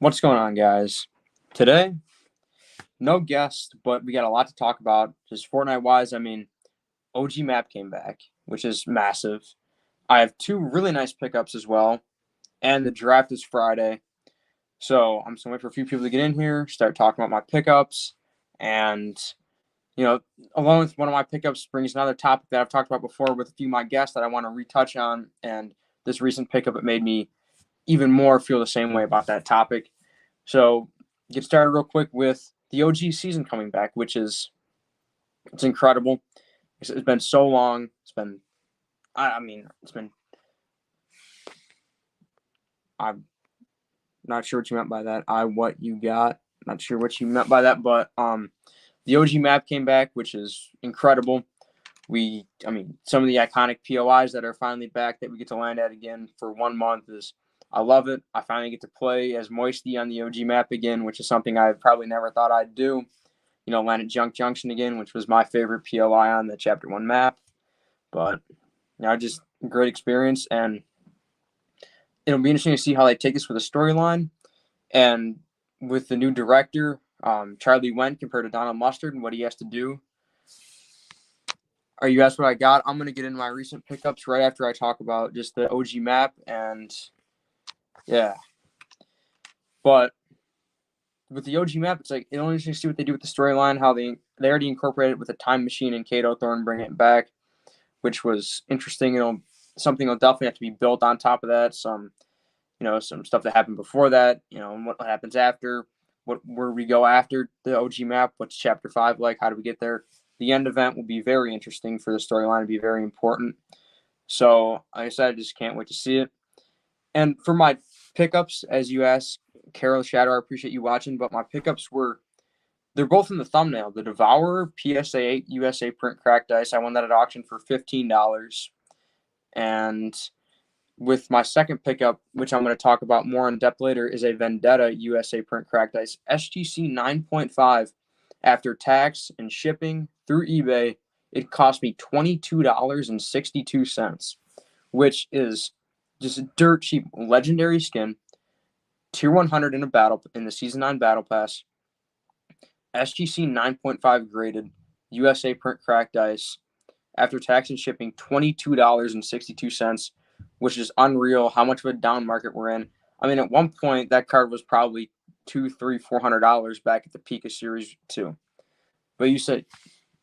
What's going on, guys? Today, no guest, but we got a lot to talk about. Just Fortnite wise, OG Map came back, which is massive. I have two really nice pickups as well, and the draft is Friday. So I'm just gonna wait for a few people to get in here, start talking about my pickups, and you know, along with one of my pickups brings another topic that I've talked about before with a few of my guests that I want to retouch on. And this recent pickup, it made me even more feel the same way about that topic. So get started real quick with the OG season coming back, which is it's incredible. It's been so long. It's been. I'm not sure what you meant by that. What you got. Not sure what you meant by that, but the OG map came back, which is incredible. Some of the iconic POIs that are finally back that we get to land at again for 1 month is I love it. I finally get to play as Moisty on the OG map again, which is something I probably never thought I'd do. Land at Junk Junction again, which was my favorite POI on the Chapter 1 map. But, just a great experience, and it'll be interesting to see how they take this with a storyline. And with the new director, Charlie Went, compared to Donald Mustard and what he has to do. Are you asked what I got? I'm going to get into my recent pickups right after I talk about just the OG map, and yeah. But with the OG map, it's like it only interesting to see what they do with the storyline, how they already incorporated it with a time machine and Kato Thorn bringing it back, which was interesting. Something will definitely have to be built on top of that. Some stuff that happened before that, and what happens after, where we go after the OG map, what's Chapter 5 like, how do we get there? The end event will be very interesting for the storyline to be very important. So, like I said, I just can't wait to see it. And for my pickups, as you asked, Carol Shadow, I appreciate you watching, but my pickups they're both in the thumbnail. The Devourer PSA 8 USA print cracked dice. I won that at auction for $15. And with my second pickup, which I'm going to talk about more in depth later, is a Vendetta USA print cracked dice SGC 9.5. After tax and shipping through eBay, it cost me $22.62, which is just a dirt cheap legendary skin. Tier 100 in the Season 9 Battle Pass. SGC 9.5 graded USA print cracked dice. After tax and shipping, $22.62, which is unreal how much of a down market we're in. At one point, that card was probably $200, $300, $400 back at the peak of Series 2. But you said,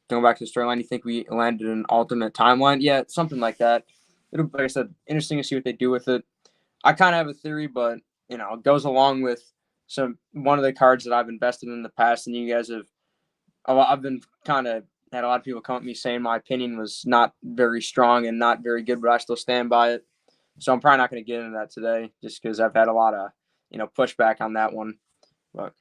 going back to the storyline, you think we landed in an alternate timeline? Yeah, something like that. Like I said, interesting to see what they do with it. I kind of have a theory, but, it goes along with one of the cards that I've invested in the past, and you guys I've been kind of had a lot of people come at me saying my opinion was not very strong and not very good, but I still stand by it. So I'm probably not going to get into that today just because I've had a lot of, pushback on that one. But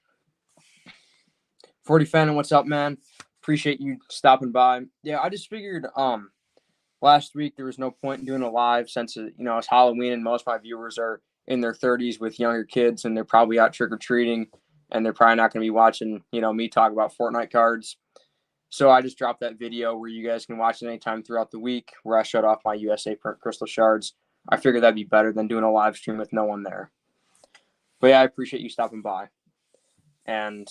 40 Fan, what's up, man? Appreciate you stopping by. Yeah, I just figured last week there was no point in doing a live since, it's Halloween and most of my viewers are in their 30s with younger kids and they're probably out trick-or-treating and they're probably not going to be watching, me talk about Fortnite cards. So I just dropped that video where you guys can watch it anytime throughout the week where I showed off my USA print crystal shards. I figured that'd be better than doing a live stream with no one there. But yeah, I appreciate you stopping by. And,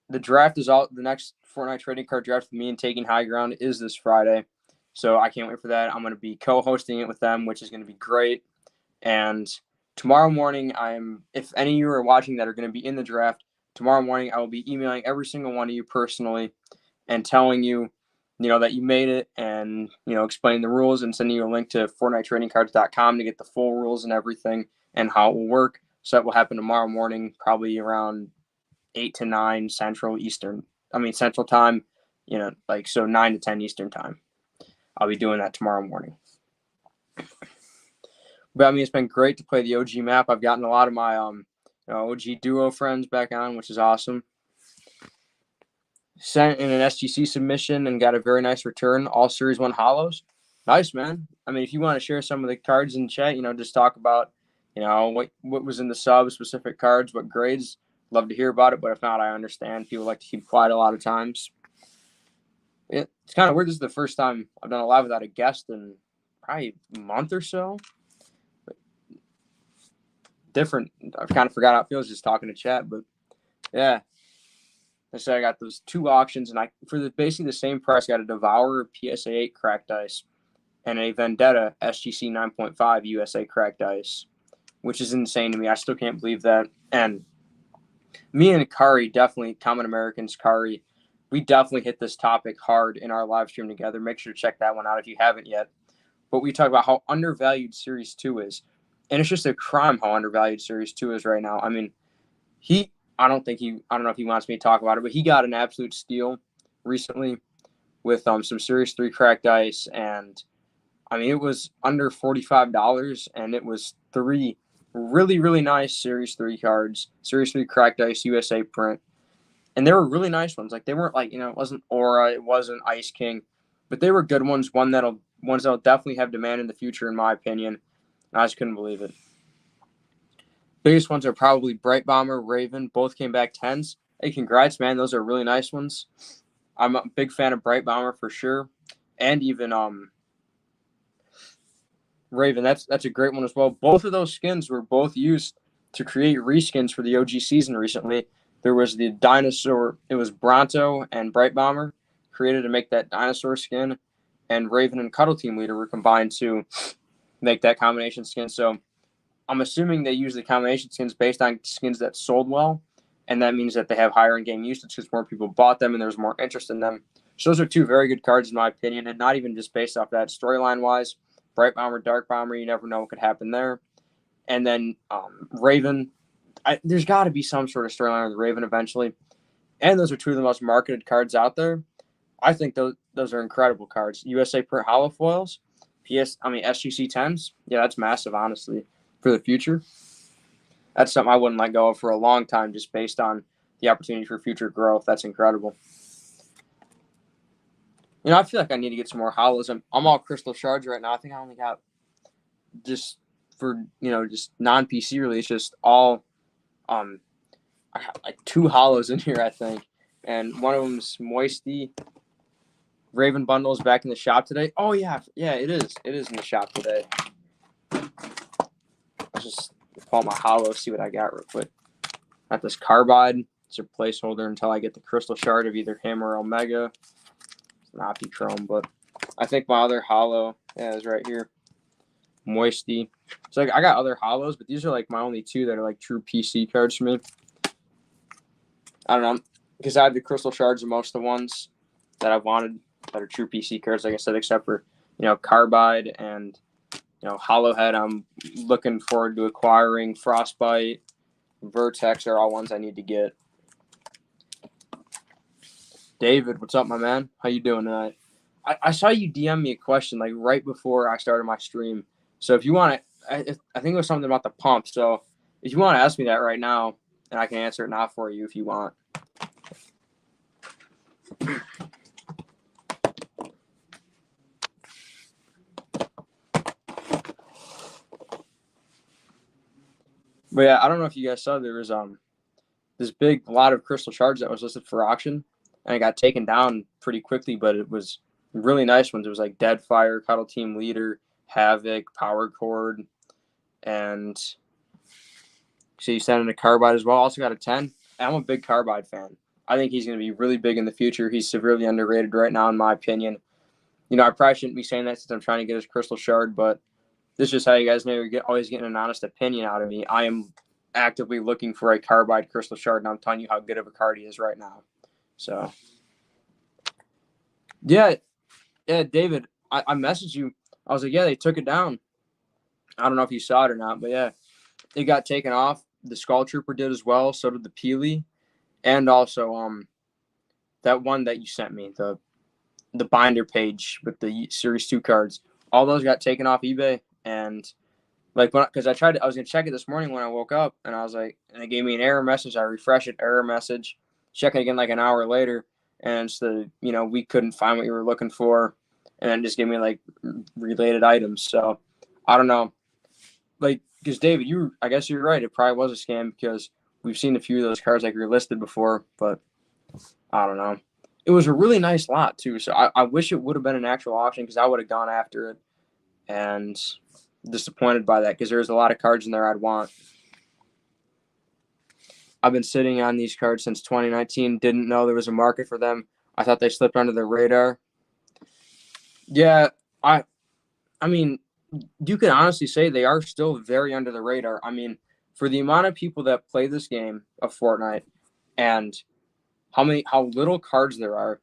the draft is all the next Fortnite trading card draft with me and Taking High Ground is this Friday. So I can't wait for that. I'm going to be co-hosting it with them, which is going to be great. And tomorrow morning, if any of you are watching that are going to be in the draft, tomorrow morning I will be emailing every single one of you personally and telling you, that you made it and, explaining the rules and sending you a link to FortniteTradingCards.com to get the full rules and everything and how it will work. So that will happen tomorrow morning, probably around 8 to 9 Central Time, so 9 to 10 Eastern Time. I'll be doing that tomorrow morning. But it's been great to play the OG map. I've gotten a lot of my OG duo friends back on, which is awesome. Sent in an SGC submission and got a very nice return. All Series 1 holos. Nice, man. If you want to share some of the cards in chat, just talk about, what was in the sub, specific cards, what grades. Love to hear about it, but if not, I understand. People like to keep quiet a lot of times. It's kind of weird. This is the first time I've done a live without a guest in probably a month or so. different. I kind of forgot how it feels just talking to chat, but yeah. So I got those 2 auctions, and basically the same price, I got a Devourer PSA 8 cracked ice and a Vendetta SGC 9.5 USA cracked ice, which is insane to me. I still can't believe that. And me and Kari, definitely Common Americans, Kari, we definitely hit this topic hard in our live stream together. Make sure to check that one out if you haven't yet. But we talk about how undervalued Series 2 is. And it's just a crime how undervalued Series 2 is right now. I mean, I don't know if he wants me to talk about it, but he got an absolute steal recently with some Series 3 cracked ice. And I mean, it was under $45, and it was 3 really, really nice Series 3 cards, Series 3 cracked ice USA print. And they were really nice ones. Like, they weren't like, it wasn't Aura, it wasn't Ice King, but they were good ones, ones that'll definitely have demand in the future, in my opinion. And I just couldn't believe it. Biggest ones are probably Bright Bomber, Raven. Both came back 10s. Hey, congrats, man. Those are really nice ones. I'm a big fan of Bright Bomber for sure. And even Raven. That's a great one as well. Both of those skins were both used to create reskins for the OG season recently. There was the dinosaur. It was Bronto and Bright Bomber created to make that dinosaur skin. And Raven and Cuddle Team Leader were combined to make that combination skin. So I'm assuming they use the combination skins based on skins that sold well, and that means that they have higher in-game usage because more people bought them and there's more interest in them. So those are 2 very good cards in my opinion, and not even just based off that. Storyline-wise, Bright Bomber, Dark Bomber, you never know what could happen there. And then Raven, there's got to be some sort of storyline with Raven eventually. And those are 2 of the most marketed cards out there. I think those are incredible cards. USA Print Hollow Foils, SGC 10s. Yeah, that's massive, honestly. For the future, that's something I wouldn't let go of for a long time, just based on the opportunity for future growth. That's incredible. I feel like I need to get some more hollows. I'm all crystal shards right now. I think I only got just for just non-PC release, just all I got like 2 hollows in here, I think, and one of them's Moisty. Raven bundles back in the shop today. Oh yeah, it is. It is in the shop today. Just pull out my hollow, see what I got real quick. Got this Carbide. It's a placeholder until I get the crystal shard of either him or Omega. It's not Chrome, but I think my other hollow is right here. Moisty. So I got other hollows, but these are like my only 2 that are like true PC cards for me. I don't know, because I have the crystal shards of most of the ones that I've wanted that are true PC cards, like I said, except for Carbide and Hollowhead. I'm looking forward to acquiring. Frostbite, Vertex are all ones I need to get. David, what's up, my man? How you doing tonight? I saw you DM me a question like right before I started my stream. So if you want to, I think it was something about the pump. So if you want to ask me that right now, and I can answer it now for you if you want. But yeah, I don't know if you guys saw, there was this big lot of crystal shards that was listed for auction, and it got taken down pretty quickly, but it was really nice ones. It was like Deadfire, Cuddle Team Leader, Havoc, Power Chord, and so you sent in a Carbide as well. Also got a 10. I'm a big Carbide fan. I think he's going to be really big in the future. He's severely underrated right now, in my opinion. I probably shouldn't be saying that since I'm trying to get his crystal shard, but this is just how you guys know you're always getting an honest opinion out of me. I am actively looking for a Carbide crystal shard, and I'm telling you how good of a card he is right now. So, yeah, David, I messaged you. I was like, yeah, they took it down. I don't know if you saw it or not, but yeah, it got taken off. The Skull Trooper did as well. So did the Peely, and also that one that you sent me, the binder page with the Series 2 cards. All those got taken off eBay, and because I was gonna check it this morning when I woke up, and I was like, and it gave me an error message. I refresh it, error message, check it again like an hour later, and it's we couldn't find what you were looking for, and then just gave me like related items. So I don't know, because David, I guess you're right. It probably was a scam because we've seen a few of those cards like you're listed before, but I don't know. It was a really nice lot too, so I wish it would have been an actual auction because I would have gone after it, and disappointed by that because there's a lot of cards in there I'd want. I've been sitting on these cards since 2019. Didn't know there was a market for them. I thought they slipped under the radar. Yeah, I mean, you can honestly say they are still very under the radar. I mean, for the amount of people that play this game of Fortnite and how little cards there are,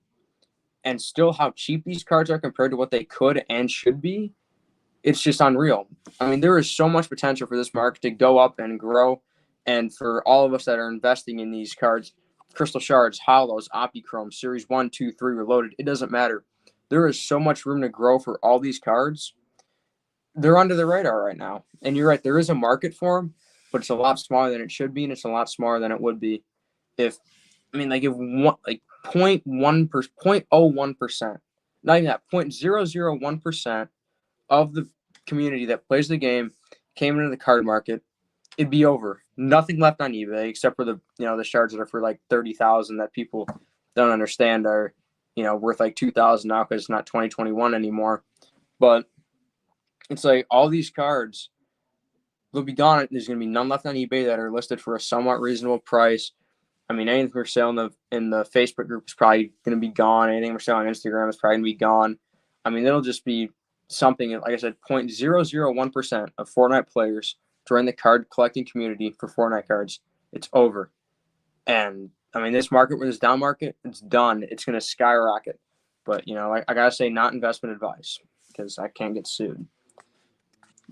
and still how cheap these cards are compared to what they could and should be, it's just unreal. I mean, there is so much potential for this market to go up and grow, and for all of us that are investing in these cards, Crystal Shards, Hollows, Optichrome, Series 1, 2, 3, Reloaded, it doesn't matter. There is so much room to grow for all these cards. They're under the radar right now. And you're right, there is a market for them, but it's a lot smaller than it should be, and it's a lot smaller than it would be if, I mean, like if one, like 0.01%, not even that, 0.001% of the community that plays the game came into the card market, it'd be over. Nothing left on eBay except for the shards that are for like 30,000 that people don't understand are worth like 2,000 now because it's not 2021 anymore. But it's like all these cards, they'll be gone. There's gonna be none left on eBay that are listed for a somewhat reasonable price. I mean, anything for sale in the Facebook group is probably gonna be gone. Anything for sale on Instagram is probably gonna be gone. I mean, it'll just be something, like I said, 0.001% of Fortnite players join the card collecting community for Fortnite cards. It's over. And I mean, this market, with this down market, it's done. It's going to skyrocket. But, I got to say, not investment advice because I can't get sued.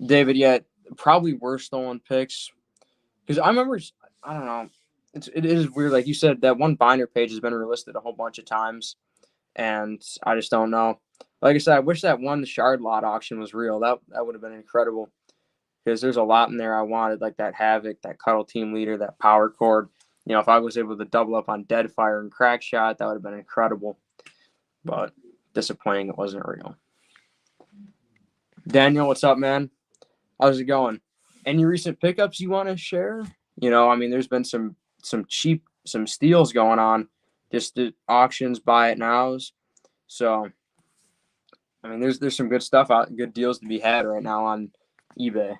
David, yeah, probably were stolen picks. Because I remember, I don't know, it is weird. Like you said, that one binder page has been relisted a whole bunch of times. And I just don't know. Like I said, I wish that one shard lot auction was real. That would have been incredible because there's a lot in there I wanted, like that Havoc, that Cuddle Team Leader, that Power Cord. If I was able to double up on Deadfire and Crack Shot, that would have been incredible. But disappointing it wasn't real. Daniel, what's up, man? How's it going? Any recent pickups you want to share? I mean, there's been some steals going on, just the auctions, buy it nows. So, I mean, there's some good stuff out, good deals to be had right now on eBay.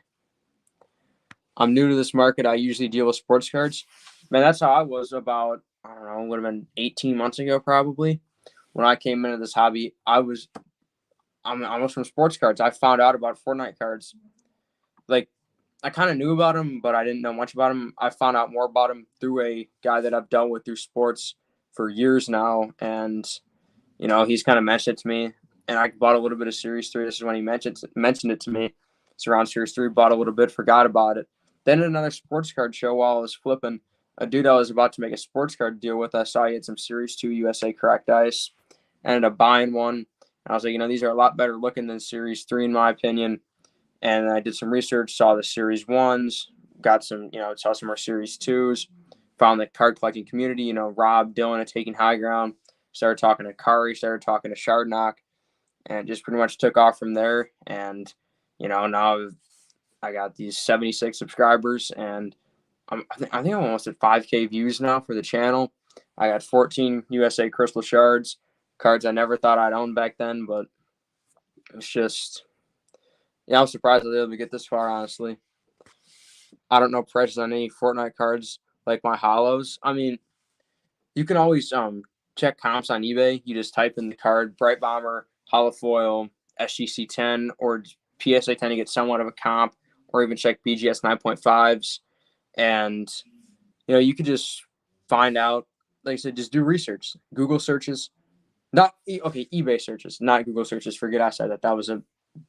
I'm new to this market. I usually deal with sports cards. Man, that's how I was about, I don't know, would have been 18 months ago probably. When I came into this hobby, I'm almost from sports cards. I found out about Fortnite cards. Like, I kind of knew about them, but I didn't know much about them. I found out more about them through a guy that I've dealt with through sports for years now. And, he's kind of mentioned it to me. And I bought a little bit of Series 3. This is when he mentioned it to me. It's around Series 3. Bought a little bit, forgot about it. Then at another sports card show while I was flipping, a dude I was about to make a sports card deal with, I saw he had some Series 2 USA cracked ice. Ended up buying one. And I was like, these are a lot better looking than Series 3 in my opinion. And I did some research, saw the Series 1s, got some, saw some more Series 2s, found the card collecting community, Rob, Dylan had taken high ground, started talking to Kari, started talking to Shardnock, and just pretty much took off from there. And, now I got these 76 subscribers, and I think I'm almost at 5K views now for the channel. I got 14 USA Crystal Shards, cards I never thought I'd own back then, but it's just, I'm surprised I was able to get this far, honestly. I don't know prices on any Fortnite cards like my hollows. I mean, you can always check comps on eBay. You just type in the card, Bright Bomber, Holofoil, SGC 10, or PSA 10 to get somewhat of a comp, or even check BGS 9.5s. And, you could just find out, like I said, just do research. Google searches. eBay searches, not Google searches. Forget I said that.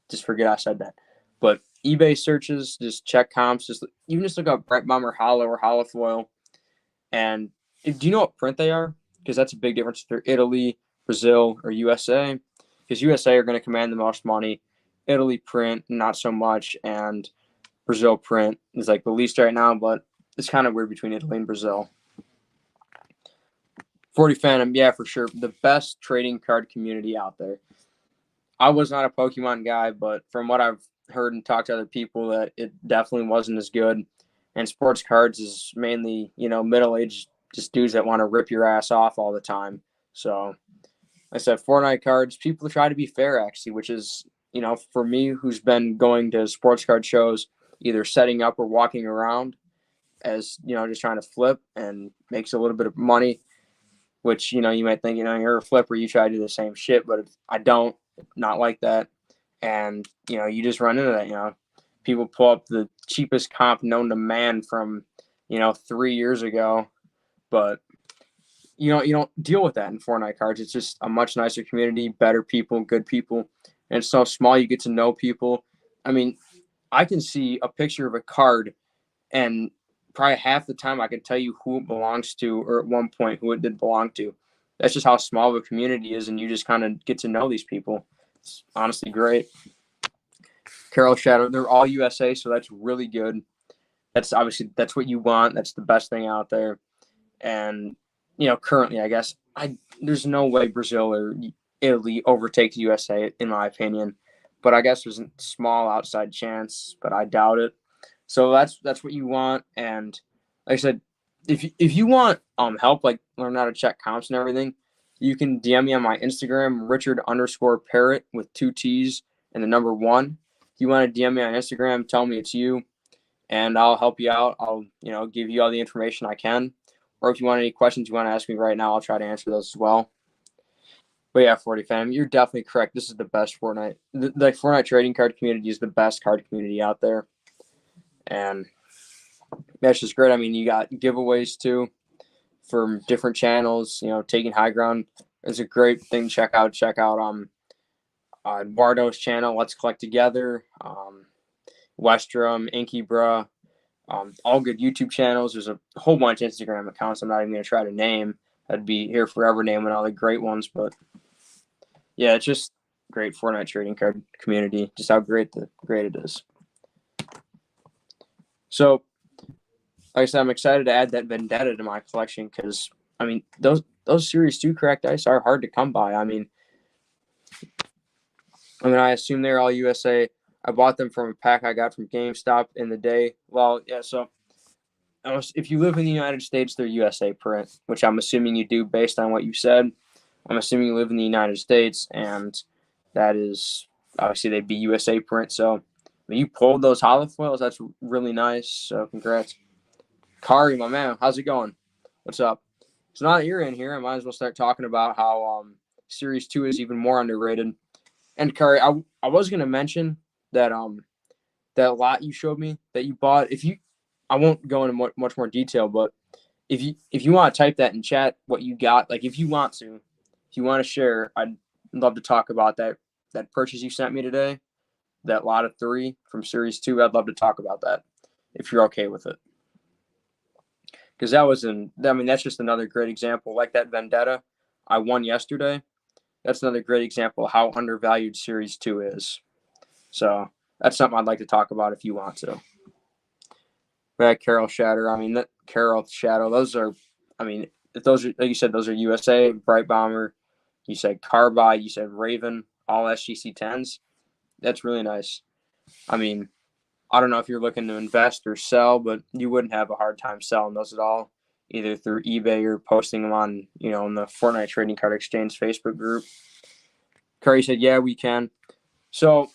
Just forget I said that. But eBay searches, just check comps. Just look up Bright Bomber Hollow or Holofoil. And do you know what print they are? Because that's a big difference if they're Italy, Brazil, or USA. Because USA are going to command the most money. Italy print, not so much. And Brazil print is like the least right now, but it's kind of weird between Italy and Brazil. 40 Phantom, yeah, for sure. The best trading card community out there. I was not a Pokemon guy, but from what I've heard and talked to other people, that it definitely wasn't as good. And sports cards is mainly, middle-aged just dudes that want to rip your ass off all the time. So, like I said, Fortnite cards, people try to be fair, actually, which is, for me, who's been going to sports card shows, either setting up or walking around, as, just trying to flip and makes a little bit of money, which, you might think, you're a flipper, you try to do the same shit, but I don't, not like that. And, you just run into that, people pull up the cheapest comp known to man from, 3 years ago, but you don't deal with that in Fortnite cards. It's just a much nicer community, better people, good people, and it's so small. You get to know people. I mean, I can see a picture of a card, and probably half the time I can tell you who it belongs to, or at one point who it did belong to. That's just how small of a community is, and you just kind of get to know these people. It's honestly great. Carol Shadow, they're all USA, so that's really good. That's what you want. That's the best thing out there. And currently, I guess there's no way Brazil or Italy overtakes USA in my opinion, but I guess there's a small outside chance, but I doubt it. So that's what you want. And like I said, if you want help, like learn how to check comps and everything, you can DM me on my Instagram, Richard_Parrott with 2 T's and the number 1. If you want to DM me on Instagram, tell me it's you, and I'll help you out. I'll give you all the information I can. Or if you want any questions you want to ask me right now, I'll try to answer those as well. But yeah, 40 fam, you're definitely correct. This is the best Fortnite. The Fortnite trading card community is the best card community out there. And that's just great. I mean, you got giveaways too from different channels. Taking high ground is a great thing. Check out Eduardo's channel, Let's Collect Together, Westrom, Inky Bruh, all good YouTube channels. There's a whole bunch of Instagram accounts I'm not even going to try to name. I'd be here forever naming all the great ones. But yeah, it's just great Fortnite trading card community, just how great it is. So, like I said, I'm excited to add that Vendetta to my collection because, I mean, those Series 2 cracked ice are hard to come by. I mean, I assume they're all USA. I bought them from a pack I got from GameStop in the day. Well, yeah, so if you live in the United States, they're USA print, which I'm assuming you do based on what you said. I'm assuming you live in the United States, and that is obviously they'd be USA print. So when you pulled those holofoils, that's really nice. So congrats. Kari, my man, how's it going? What's up? So now that you're in here, I might as well start talking about how Series 2 is even more underrated. And Kari, I was gonna mention that that lot you showed me that you bought. I won't go into much more detail, but if you want to type that in chat, what you got, like if you want to share, I'd love to talk about that purchase you sent me today, that lot of 3 from Series 2. I'd love to talk about that if you're okay with it, because that's just another great example, like that Vendetta I won yesterday. That's another great example of how undervalued Series 2 is. So that's something I'd like to talk about if you want to. That Carol Shadow, those are, if those are, like you said, those are USA, Bright Bomber, you said Carbide, you said Raven, all SGC 10s. That's really nice. I mean, I don't know if you're looking to invest or sell, but you wouldn't have a hard time selling those at all, either through eBay or posting them on, in the Fortnite Trading Card Exchange Facebook group. Kari said, yeah, we can. So,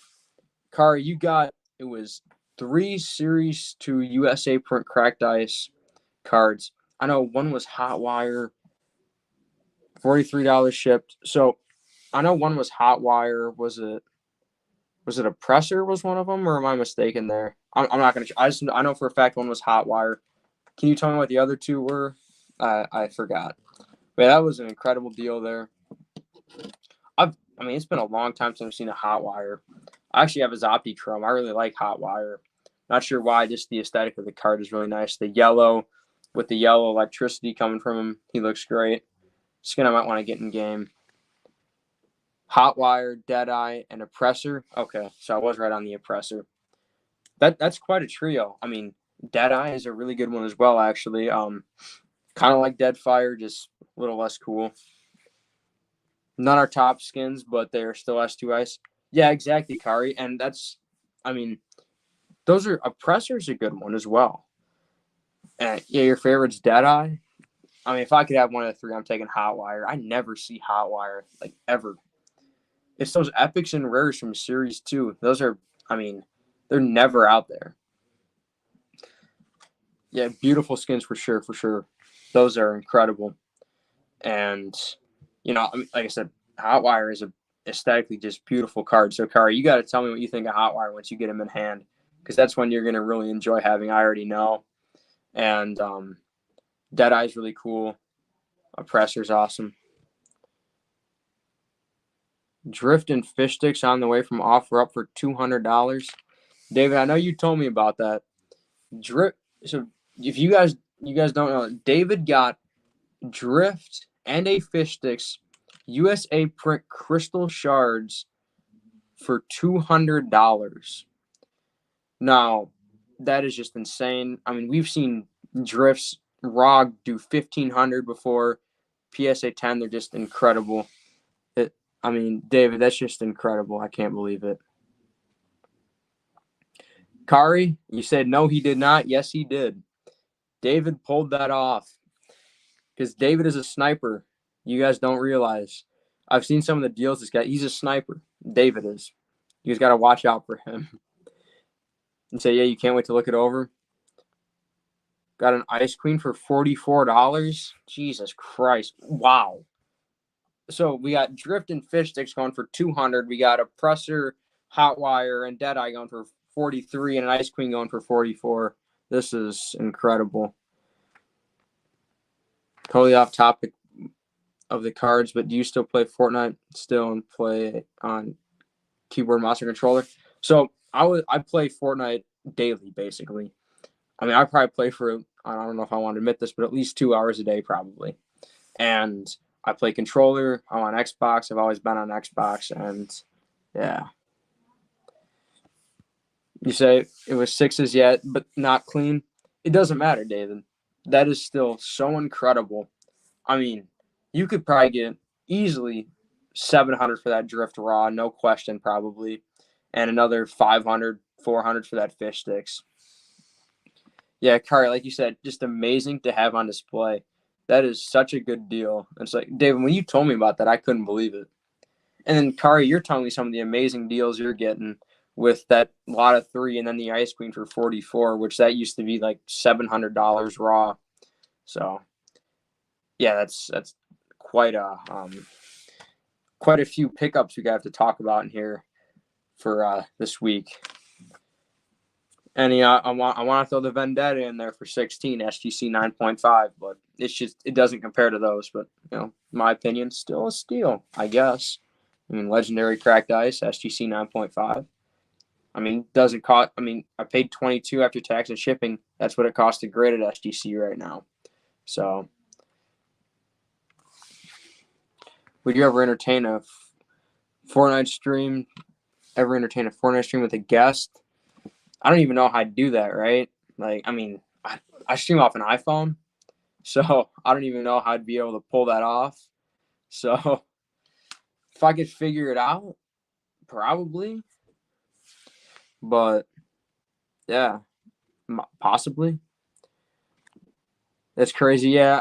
Kari, it was 3 Series 2 USA print cracked ice cards. I know one was Hotwire, $43 shipped. So I know one was Hotwire. Was it Oppressor was one of them, or am I mistaken there? I'm not gonna. I know for a fact one was Hotwire. Can you tell me what the other 2 were? I forgot. But that was an incredible deal there. It's been a long time since I've seen a Hotwire. I actually have a Zoppy Chrome. I really like Hotwire. Not sure why, just the aesthetic of the card is really nice. The yellow, with the yellow electricity coming from him, he looks great. Skin I might want to get in game. Hotwire, Deadeye, and Oppressor. Okay, so I was right on the Oppressor. That's quite a trio. Deadeye is a really good one as well, actually. Kind of like Deadfire, just a little less cool. Not our top skins, but they are still S2 Ice. Yeah, exactly, Kari. And those are Oppressor's a good one as well. And yeah, your favorite's Deadeye. If I could have one of the 3, I'm taking Hotwire. I never see Hotwire, like, ever. It's those epics and rares from Series 2. Those are, they're never out there. Yeah, beautiful skins for sure, for sure. Those are incredible. And I mean, like I said, Hotwire is a aesthetically just beautiful card. So, Kari, you got to tell me what you think of Hotwire once you get them in hand, because that's when you're gonna really enjoy having. I already know. And Deadeye's really cool. Oppressor's awesome. Drift and fish sticks on the way from offer up for $200. David, I know you told me about that. Drift. So if you guys don't know, David got drift and a fish sticks USA print crystal shards for $200. Now, that is just insane. I mean, we've seen drifts raw do 1,500 before. PSA 10, they're just incredible. I mean, David, that's just incredible. I can't believe it. Kari, you said no, he did not. Yes, he did. David pulled that off because David is a sniper. You guys don't realize. I've seen some of the deals this guy. He's a sniper. David is. You guys got to watch out for him. And say, yeah, you can't wait to look it over. Got an Ice Queen for $44. Jesus Christ. Wow. So we got Drift and Fish Sticks going for $200. We got Oppressor, Hotwire, and Deadeye going for $43, and an Ice Queen going for $44. This is incredible. Totally off topic of the cards, but do you still play Fortnite still and play on keyboard, mouse, or controller? So I play Fortnite daily, basically. I mean, I probably play for, I don't know if I want to admit this, but at least 2 hours a day probably. And I play controller. I'm on Xbox. I've always been on Xbox, and yeah. You say it was sixes yet, but not clean. It doesn't matter, David. That is still so incredible. I mean, you could probably get easily 700 for that drift raw, no question, probably, and another 500, 400 for that fish sticks. Yeah, Kari, like you said, just amazing to have on display. That is such a good deal. It's like, David, when you told me about that, I couldn't believe it. And then, Kari, you're telling me some of the amazing deals you're getting with that lot of 3 and then the Ice Queen for $44, which that used to be like $700 raw. So, yeah, that's quite a few pickups we have to talk about in here for this week. And I want to throw the Vendetta in there for 16 SGC 9.5, but it doesn't compare to those. But my opinion, still a steal, I guess. I mean, legendary cracked ice SGC 9.5. I mean, doesn't cost. I mean, I paid $22 after tax and shipping. That's what it costs to grade at SGC right now. So, would you ever entertain a Fortnite stream? Ever entertain a Fortnite stream with a guest? I don't even know how I'd do that, right? Like, I mean, I stream off an iPhone, so I don't even know how I'd be able to pull that off. So, if I could figure it out, probably. But, yeah, possibly. That's crazy. Yeah,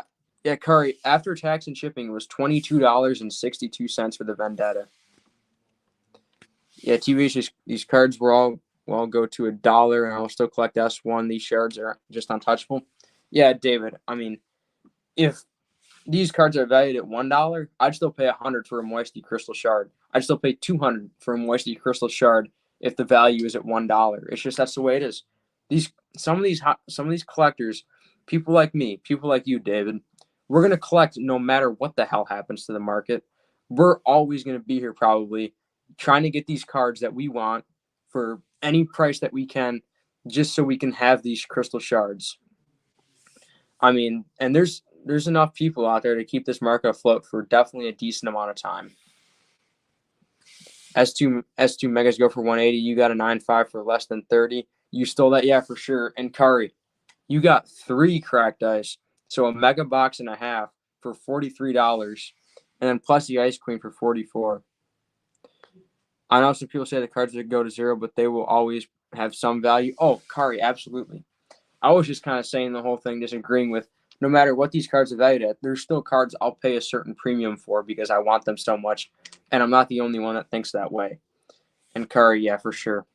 Curry, after tax and shipping, it was $22.62 for the Vendetta. Yeah, TVH, these cards were all go to $1, and I'll still collect S1. These shards are just untouchable. Yeah, David, I mean, if these cards are valued at $1, I'd still pay $100 for a Moisty Crystal Shard. I'd still pay $200 for a Moisty Crystal Shard if the value is at $1. It's just that's the way it is. Some of these collectors, people like me, people like you, David, we're gonna collect no matter what the hell happens to the market. We're always gonna be here probably trying to get these cards that we want for any price that we can, just so we can have these crystal shards. I mean, and there's enough people out there to keep this market afloat for definitely a decent amount of time. S2 megas go for 180. You got a 9.5 for less than 30. You stole that, yeah, for sure. And Kari, you got 3 cracked ice, so a mega box and a half for $43, and then plus the Ice Queen for $44. I know some people say the cards would go to 0, but they will always have some value. Oh, Kari, absolutely. I was just kind of saying the whole thing, disagreeing with no matter what these cards are valued at, there's still cards I'll pay a certain premium for because I want them so much, and I'm not the only one that thinks that way. And Kari, yeah, for sure.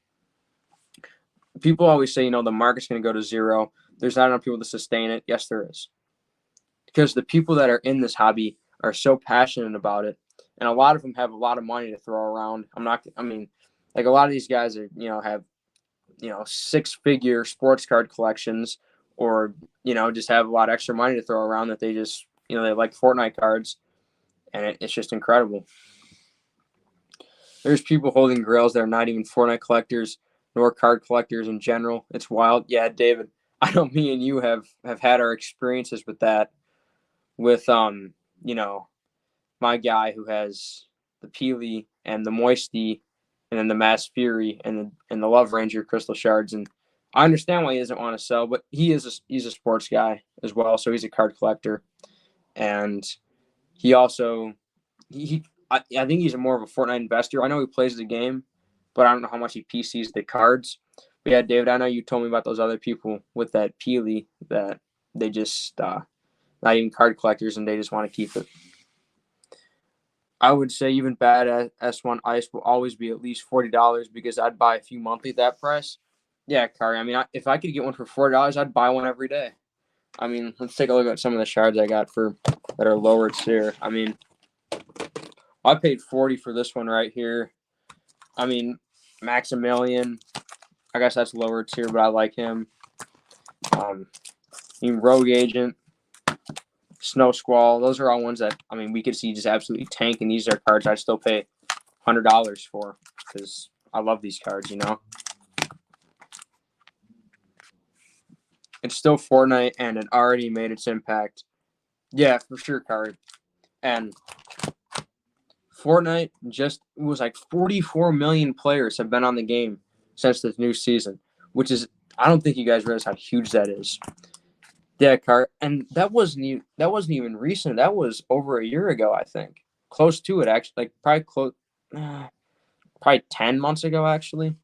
People always say, the market's going to go to 0. there's not enough people to sustain it. Yes, there is. Because the people that are in this hobby are so passionate about it, and a lot of them have a lot of money to throw around. I mean, like a lot of these guys are, have, 6-figure sports card collections, or, just have a lot of extra money to throw around that they just, they like Fortnite cards, and it's just incredible. There's people holding grails that are not even Fortnite collectors nor card collectors in general. It's wild. Yeah, David, I know me and you have had our experiences with that, with my guy who has the Peely and the Moisty and then the Mass Fury and the Love Ranger Crystal Shards. And I understand why he doesn't want to sell, but he's a sports guy as well, so he's a card collector. And he also I think he's more of a Fortnite investor. I know he plays the game, but I don't know how much he PCs the cards. But yeah, David, I know you told me about those other people with that Peely that they just not even card collectors and they just want to keep it. I would say even bad S1 Ice will always be at least $40 because I'd buy a few monthly at that price. Yeah, Kari. I mean, if I could get one for $40, I'd buy one every day. I mean, let's take a look at some of the shards I got that are lower tier. I mean, I paid $40 for this one right here. I mean, Maximilian. I guess that's lower tier, but I like him. Rogue Agent, Snow Squall. Those are all ones that, I mean, we could see just absolutely tank, and these are cards I'd still pay $100 for because I love these cards, It's still Fortnite, and it already made its impact. Yeah, for sure, card. And Fortnite it was like 44 million players have been on the game since this new season, which is, I don't think you guys realize how huge that is. Yeah, Cart, and that wasn't even recent. That was over a year ago, I think. Close to it, actually. Like probably 10 months ago, actually.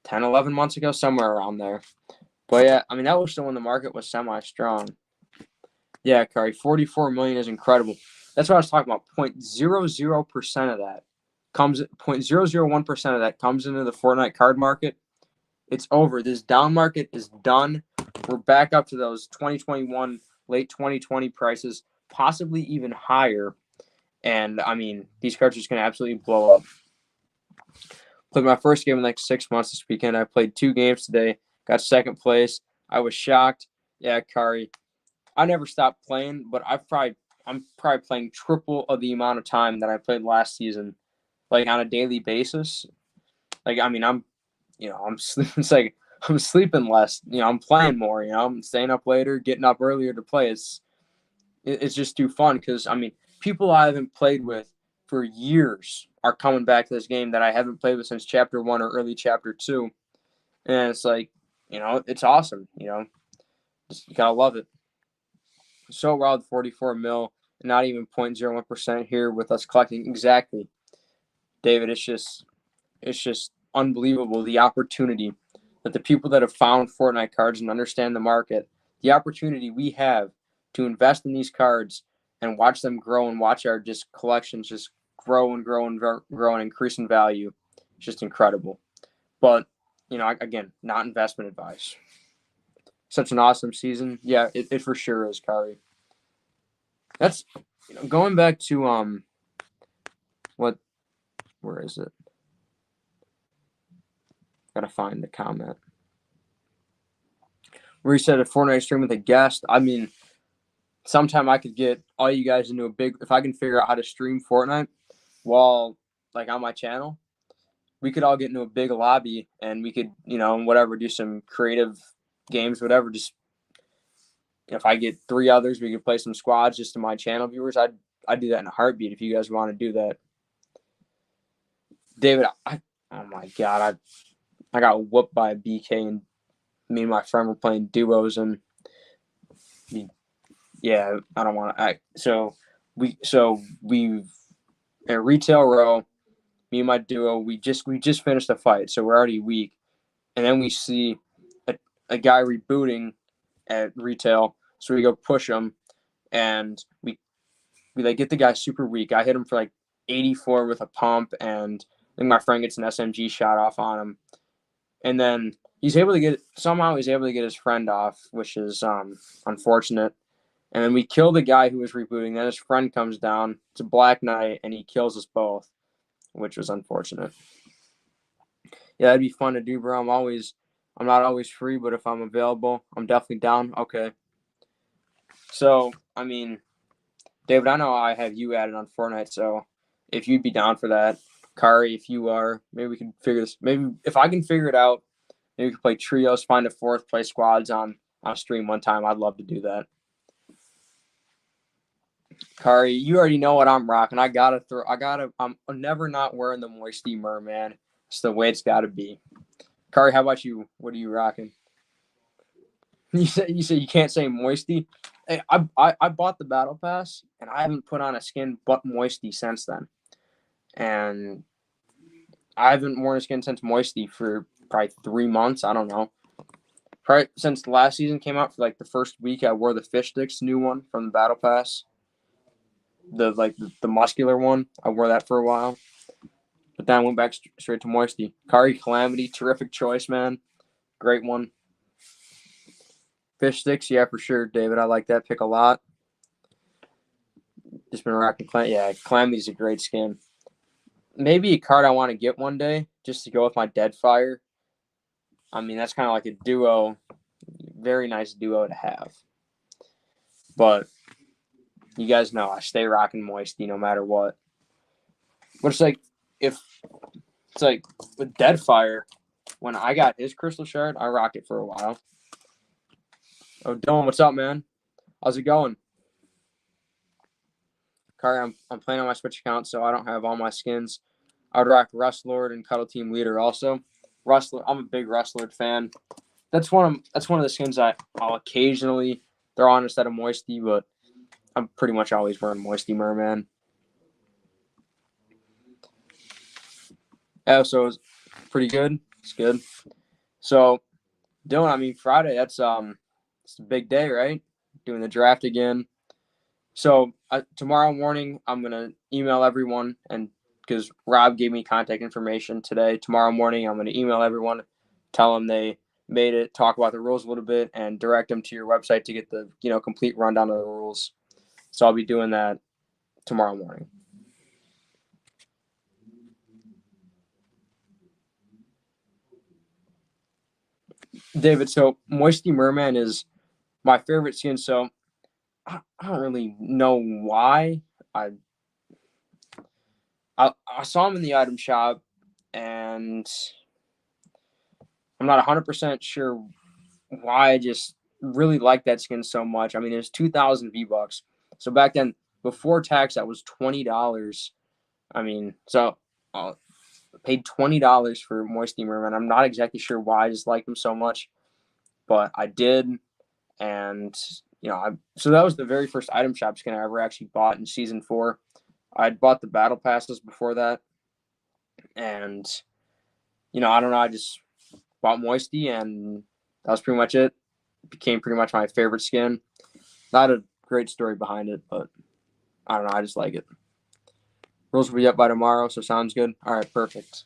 10, 11 months ago, somewhere around there. But yeah, I mean, that was still when the market was semi-strong. Yeah, Kari, 44 million is incredible. That's what I was talking about. 0.00% of that comes 0.001% of that comes into the Fortnite card market. It's over. This down market is done. We're back up to those 2021, late 2020 prices, possibly even higher. And I mean, these cards are just going to absolutely blow up. Played my first game in like 6 months this weekend. I played 2 games today, got second place. I was shocked. Yeah, Kari, I never stopped playing, but I'm probably playing triple of the amount of time that I played last season, like on a daily basis. Like, I mean, it's like I'm sleeping less. I'm playing more. I'm staying up later, getting up earlier to play. It's just too fun because, I mean, people I haven't played with for years are coming back to this game that I haven't played with since Chapter 1 or early Chapter 2. And it's like, it's awesome. Just, you gotta love it. So wild, 44 mil, not even 0.01% here with us collecting. Exactly, David. It's just unbelievable, the opportunity that the people that have found Fortnite cards and understand the market, the opportunity we have to invest in these cards and watch them grow and watch our just collections just grow and grow and grow and increase in value. It's just incredible. But, again, not investment advice. Such an awesome season. Yeah, it for sure is, Kari. That's, going back to, where is it? Gotta find the comment. Where he said a Fortnite stream with a guest. I mean, sometime I could get all you guys into if I can figure out how to stream Fortnite while, like, on my channel, we could all get into a big lobby and we could, whatever, do some creative games, whatever. Just, if I get 3 others, we could play some squads just to my channel viewers. I'd do that in a heartbeat if you guys want to do that. David, oh my God, I got whooped by a BK, and me and my friend were playing duos, and yeah, I don't want to. We've at retail row, me and my duo, we just finished the fight, so we're already weak, and then we see a guy rebooting at retail, so we go push him, and we like get the guy super weak. I hit him for like 84 with a pump, and I think my friend gets an SMG shot off on him. And then he's able to get his friend off, which is unfortunate. And then we kill the guy who was rebooting. Then his friend comes down. It's a Black Knight, and he kills us both, which was unfortunate. Yeah, that'd be fun to do, bro. I'm not always free, but if I'm available, I'm definitely down. Okay. So, I mean, David, I know I have you added on Fortnite, so if you'd be down for that, Kari, if you are, maybe we can figure this. Maybe if I can figure it out, maybe we can play trios, find a fourth, play squads on stream one time. I'd love to do that. Kari, you already know what I'm rocking. I'm never not wearing the Moisty Merman. It's the way it's got to be. Kari, how about you? What are you rocking? You said you can't say Moisty. Hey, I bought the battle pass and I haven't put on a skin but Moisty since then, and I haven't worn a skin since Moisty for probably 3 months. I don't know. Probably since the last season came out, for like the first week, I wore the Fish Sticks new one from the battle pass. The muscular one. I wore that for a while, but then I went back straight to Moisty. Kari Calamity, terrific choice, man. Great one. Fish Sticks, yeah, for sure, David. I like that pick a lot. Just been rocking Calamity's a great skin. Maybe a card I want to get one day just to go with my Deadfire. I mean, that's kind of like a duo, very nice duo to have. But you guys know I stay rocking Moisty no matter what. But it's like with Deadfire, when I got his Crystal Shard, I rocked it for a while. Oh, Dylan, what's up, man? How's it going? Kari, I'm playing on my Switch account, so I don't have all my skins. I would rock Rust Lord and Cuddle Team Leader also. I'm a big Rust Lord fan. That's one of the skins I'll occasionally throw on instead of Moisty, but I'm pretty much always wearing Moisty Merman. Yeah, so it's pretty good. It's good. So, Dylan, I mean Friday, it's a big day, right? Doing the draft again. So tomorrow morning, I'm gonna email everyone, and because Rob gave me contact information today, tomorrow morning I'm gonna email everyone, tell them they made it, talk about the rules a little bit, and direct them to your website to get the complete rundown of the rules. So I'll be doing that tomorrow morning. David, so Moisty Merman is my favorite skin. So I don't really know why. I saw him in the item shop, and I'm not 100% sure why I just really like that skin so much. I mean, it's 2,000 V-Bucks. So back then, before tax, that was $20. I mean, so I paid $20 for Moisty Merman. I'm not exactly sure why I just like him so much, but I did. And, so that was the very first item shop skin I ever actually bought in Season 4. I'd bought the battle passes before that. And, I don't know, I just bought Moisty, and that was pretty much it. Became pretty much my favorite skin. Not a great story behind it, but I don't know. I just like it. Rules will be up by tomorrow, so sounds good. All right, perfect.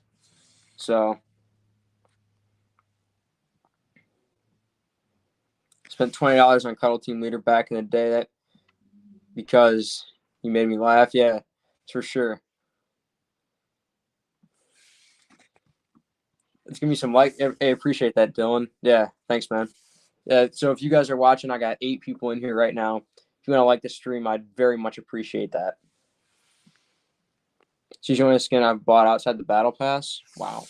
So spent $20 on Cuddle Team Leader back in the day because he made me laugh. Yeah, for sure. It's gonna be some like. Hey, appreciate that, Dylan. Yeah, thanks, man. Yeah. So if you guys are watching, I got 8 people in here right now. If you want to like the stream, I'd very much appreciate that. She's the only skin I've bought outside the battle pass. Wow.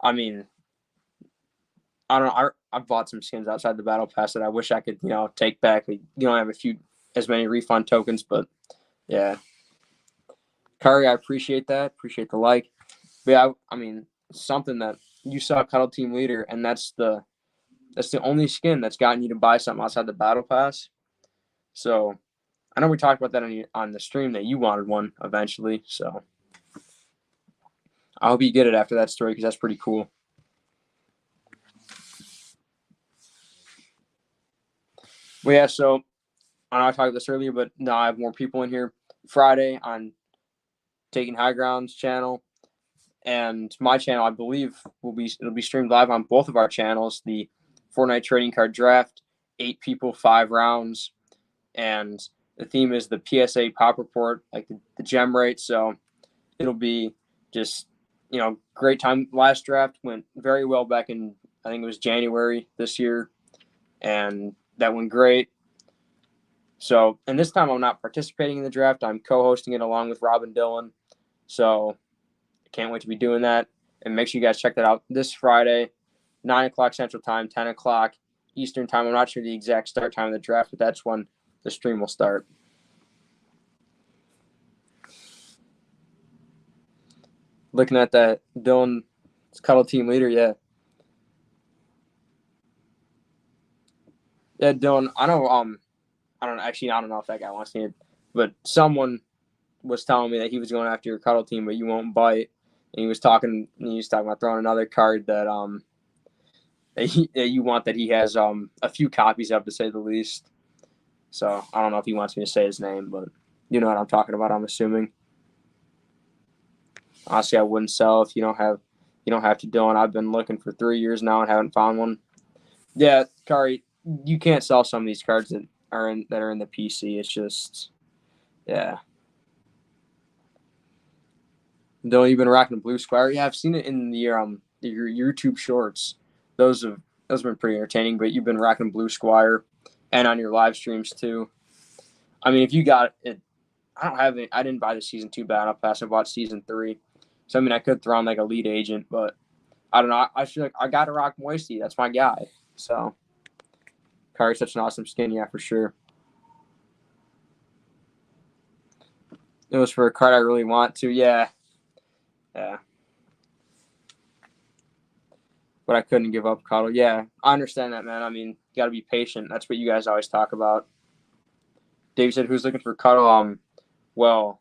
I mean, I don't know. I've bought some skins outside the battle pass that I wish I could, take back. We don't have as many refund tokens, but yeah. Kari, I appreciate that. Appreciate the like. But yeah, I mean, something that you saw Cuddle Team Leader, and that's the only skin that's gotten you to buy something outside the battle pass. So I know we talked about that on the stream that you wanted one eventually. So I hope you get it after that story because that's pretty cool. Well, yeah, so I know I talked about this earlier, but now I have more people in here. Friday on Taking High Ground's channel, and my channel, I believe, it'll be streamed live on both of our channels. The Fortnite trading card draft, 8 people, 5 rounds, and the theme is the PSA pop report, like the gem rate. So it'll be just, great time. Last draft went very well back in, I think it was January this year, and that went great. So, and this time I'm not participating in the draft. I'm co-hosting it along with Robin Dillon. So I can't wait to be doing that. And make sure you guys check that out this Friday, 9 o'clock Central Time, 10 o'clock Eastern Time. I'm not sure the exact start time of the draft, but that's when the stream will start. Looking at that, Dylan, Cuddle team leader, yeah. Yeah, Dylan, I know, I don't know if that guy wants to, but someone was telling me that he was going after your Cuddle team, but you won't bite. And he was talking about throwing another card that that you want, that he has a few copies of, to say the least. So I don't know if he wants me to say his name, but you know what I'm talking about, I'm assuming. Honestly, I wouldn't sell if you don't have to, Dylan. I've been looking for 3 years now and haven't found one. Yeah, Kari, you can't sell some of these cards that are in the PC. It's just, yeah. Dylan, you've been rocking Blue Squire. Yeah, I've seen it in your YouTube shorts. Those have been pretty entertaining. But you've been rocking Blue Squire, and on your live streams too. I mean, if you got it, I don't have it. I didn't buy the season 2 Battle Pass. I bought season 3. So I mean, I could throw on like a lead agent, but I don't know. I feel like I got to rock Moisty. That's my guy. So Kari's such an awesome skin, yeah, for sure. It was for a card I really want to, yeah. Yeah. But I couldn't give up Cuddle. Yeah, I understand that, man. I mean, you got to be patient. That's what you guys always talk about. Dave said, who's looking for Cuddle? Well,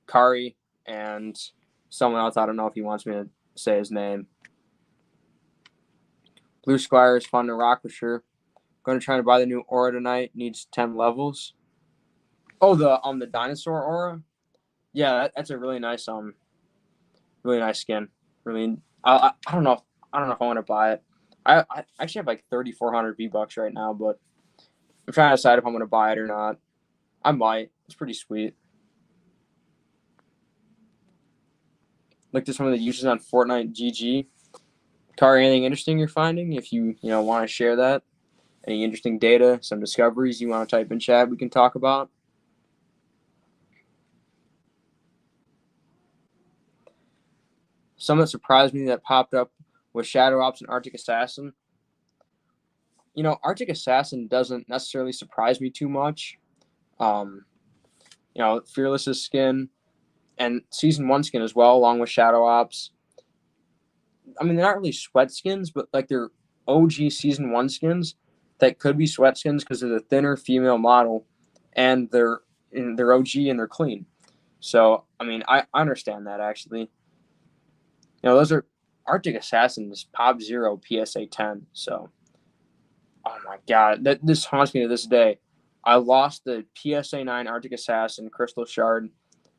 Kari and someone else. I don't know if he wants me to say his name. Blue Squire is fun to rock for sure. Going to try to buy the new Aura tonight. Needs 10 levels. Oh, the dinosaur Aura. Yeah, that's a really nice skin. Really, I don't know. I don't know if I want to buy it. I actually have like 3,400 V-Bucks right now, but I'm trying to decide if I'm going to buy it or not. I might. It's pretty sweet. Looked at some of the uses on Fortnite GG. Kari, anything interesting you're finding? If you want to share that, any interesting data, some discoveries you want to type in chat, we can talk about. Some that surprised me that popped up was Shadow Ops and Arctic Assassin. Arctic Assassin doesn't necessarily surprise me too much. Fearless's skin and Season 1 skin as well, along with Shadow Ops. I mean, they're not really sweat skins, but like they're OG Season 1 skins that could be sweat skins because they're the thinner female model, and they're OG and they're clean. So, I mean, I understand that, actually. Those are Arctic Assassin's Pop Zero PSA 10. So, oh my God, this haunts me to this day. I lost the PSA 9 Arctic Assassin Crystal Shard.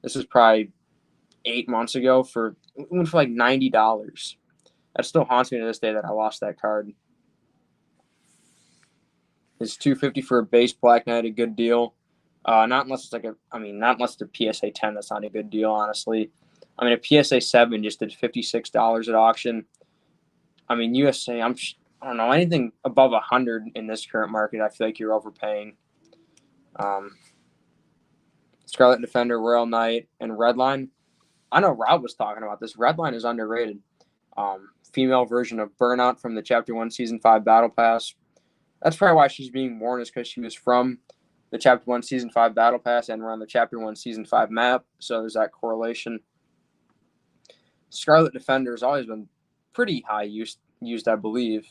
This was probably 8 months ago. It went for like $90. That still haunts me to this day that I lost that card. It's $250 for a base Black Knight, a good deal. Not unless it's not unless it's a PSA 10. That's not a good deal, honestly. I mean, a PSA 7 just did $56 at auction. I mean, USA, I don't know, anything above 100 in this current market, I feel like you're overpaying. Scarlet Defender, Royal Knight, and Redline. I know Rob was talking about this. Redline is underrated. Female version of Burnout from the Chapter 1 Season 5 Battle Pass. That's probably why she's being worn, is because she was from the Chapter 1 Season 5 Battle Pass and we're on the Chapter 1 Season 5 map, so there's that correlation. Scarlet Defender has always been pretty high used, I believe.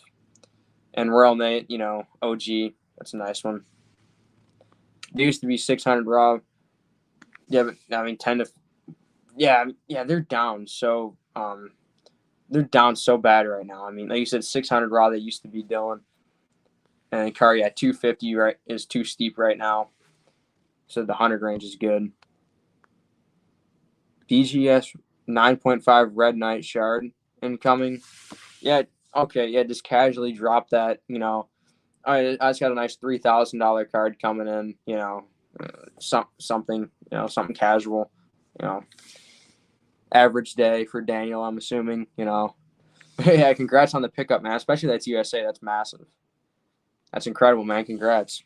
And Royal Knight, OG, that's a nice one. They used to be 600 raw. Yeah, but I mean, 10 to... Yeah, they're down. So, they're down so bad right now. I mean, like you said, 600 raw they used to be, Dylan. And Kari at 250 is too steep right now. So the 100 range is good. BGS 9.5 Red Knight shard incoming. Yeah, okay, yeah, just casually drop that. I just got a nice $3,000 card coming in. Something something casual. You know, average day for Daniel. I'm assuming. Yeah, congrats on the pickup, man. Especially that's USA. That's massive. That's incredible, man. Congrats.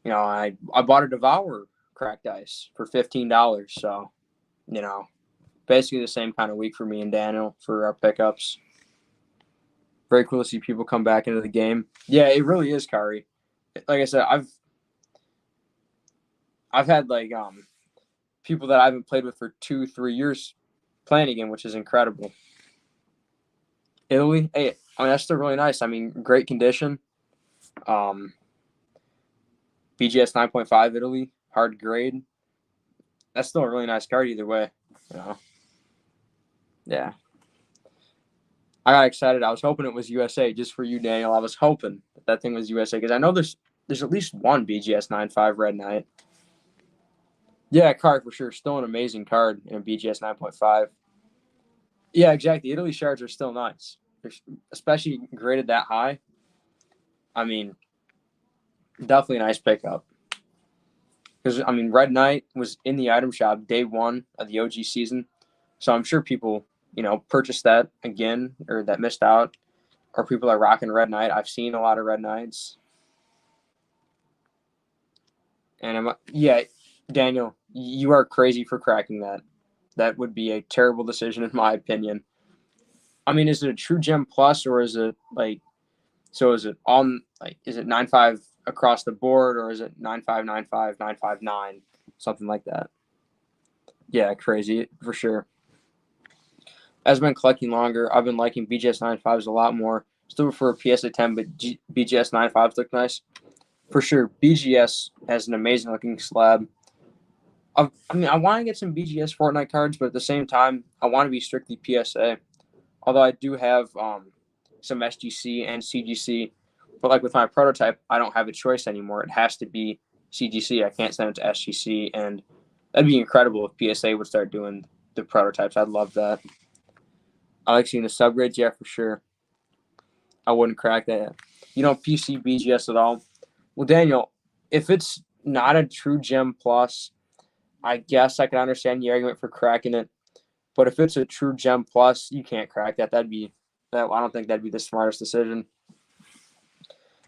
I bought a Devour cracked ice for $15. So, you know, basically the same kind of week for me and Daniel for our pickups. Very cool to see people come back into the game. Yeah, it really is, Kari. Like I said, I've had people that I haven't played with for 2-3 years playing again, which is incredible. Italy, hey, I mean that's still really nice. I mean, great condition. Um, BGS 9.5 Italy, hard grade. That's still a really nice card either way. Yeah. I got excited. I was hoping it was USA just for you, Daniel. I was hoping that thing was USA because I know there's at least one BGS 9.5 Red Knight. Yeah, card for sure. Still an amazing card in a BGS 9.5. Yeah, exactly. Italy shards are still nice, especially graded that high. I mean, definitely a nice pickup. Because, I mean, Red Knight was in the item shop day one of the OG season. So I'm sure people, purchased that again or that missed out. Or people are rocking Red Knight. I've seen a lot of Red Knights. And yeah, Daniel, you are crazy for cracking that. That would be a terrible decision in my opinion. I mean, is it a true gem plus or is it so is it on is it 9.5 across the board or is it 9.5, 9.5, 9.59, something like that? Yeah, crazy for sure. As I've been collecting longer, I've been liking BGS 9.5s a lot more. Still prefer PSA 10, but BGS 9.5s look nice. For sure, BGS has an amazing looking slab. I mean, I want to get some BGS Fortnite cards, but at the same time, I want to be strictly PSA. Although I do have some SGC and CGC, but like with my prototype, I don't have a choice anymore. It has to be CGC. I can't send it to SGC, and that'd be incredible if PSA would start doing the prototypes. I'd love that. I like seeing the subgrades, yeah, for sure. I wouldn't crack that. You don't PC BGS at all. Well, Daniel, if it's not a true gem plus, I guess I can understand the argument for cracking it. But if it's a true gem plus, you can't crack that. I don't think that'd be the smartest decision.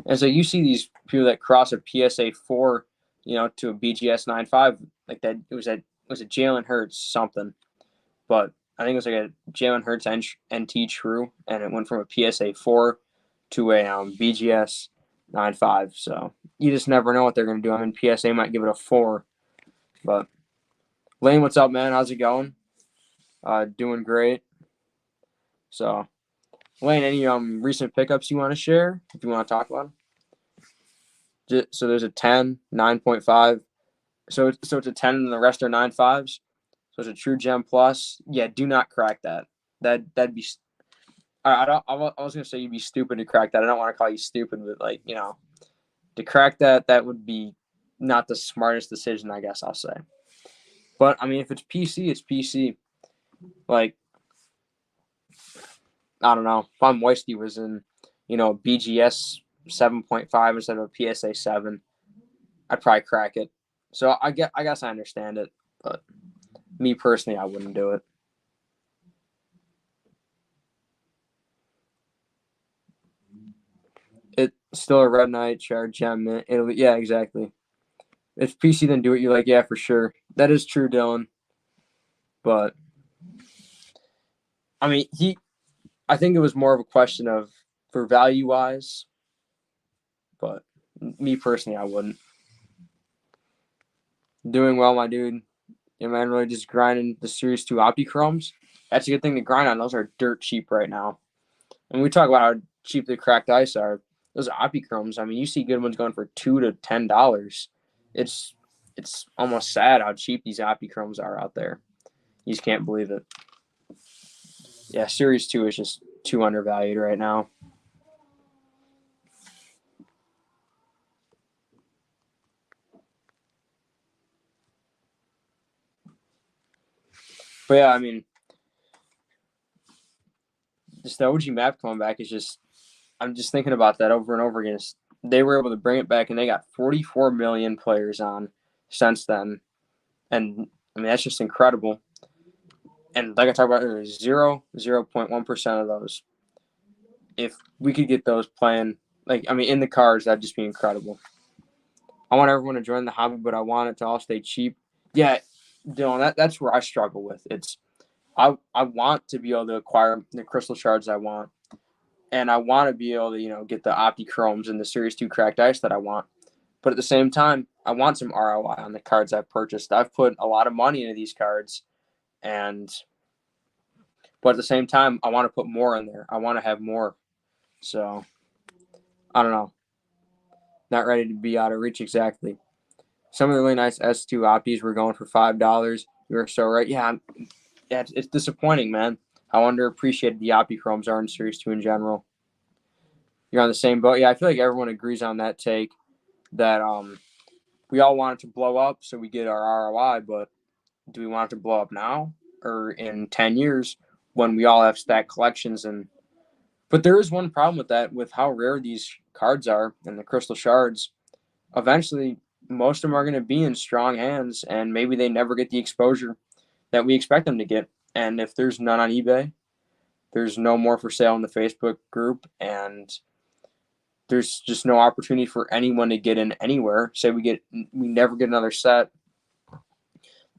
And so you see these people that cross a PSA 4, to a BGS 9.5, like that. It was a Jalen Hurts something, but I think it was like a Jalen Hurts NT True, and it went from a PSA 4 to a BGS 9.5. So you just never know what they're going to do. I mean, PSA might give it a 4, but Lane, what's up, man? How's it going? Doing great. So, Lane, any recent pickups you want to share? If you want to talk about them. So there's a 10, 9.5. So it's a 10 and the rest are 9.5s. So it's a true gem plus. Yeah, do not crack that. That'd be. I was gonna say you'd be stupid to crack that. I don't want to call you stupid, but to crack that would be not the smartest decision. I guess I'll say. But I mean, if it's PC, it's PC. Like, I don't know. If I'm Moisty was in, BGS 7.5 instead of a PSA 7, I'd probably crack it. So I guess I understand it, but me personally, I wouldn't do it. It's still a Red Knight, Shard Gem. Yeah, exactly. If PC, then do it. You're like, yeah, for sure. That is true, Dylan. But I mean, I think it was more of a question of for value wise, but me personally, I wouldn't. Doing well, my dude. Yeah, man, really just grinding the Series 2 Optichromes. That's a good thing to grind on. Those are dirt cheap right now. And we talk about how cheap the cracked ice are. Those Optichromes, I mean, you see good ones going for $2 to $10. It's almost sad how cheap these Optichromes are out there. You just can't believe it. Yeah, Series 2 is just too undervalued right now. But yeah, I mean, just the OG map coming back is just, I'm just thinking about that over and over again. They were able to bring it back, and they got 44 million players on since then. And I mean, that's just incredible. And like I talked about earlier, 0.1% of those, if we could get those playing, like, I mean, in the cards, that'd just be incredible. I want everyone to join the hobby, but I want it to all stay cheap. Yeah, Dylan, that's where I struggle with. I want to be able to acquire the crystal shards I want, and I want to be able to, get the Optichromes and the Series 2 cracked ice that I want. But at the same time, I want some ROI on the cards I've purchased. I've put a lot of money into these cards, but at the same time, I want to put more in there. I want to have more. So, I don't know. Not ready to be out of reach exactly. Some of the really nice S2 Opties were going for $5. You were so right. Yeah, it's disappointing, man. How underappreciated the Optichromes are in Series 2 in general. You're on the same boat. Yeah, I feel like everyone agrees on that take that we all want it to blow up so we get our ROI, but do we want it to blow up now or in 10 years when we all have stacked collections? But there is one problem with that, with how rare these cards are and the crystal shards. Eventually, most of them are going to be in strong hands, and maybe they never get the exposure that we expect them to get. And if there's none on eBay, there's no more for sale in the Facebook group, and there's just no opportunity for anyone to get in anywhere. Say we never get another set.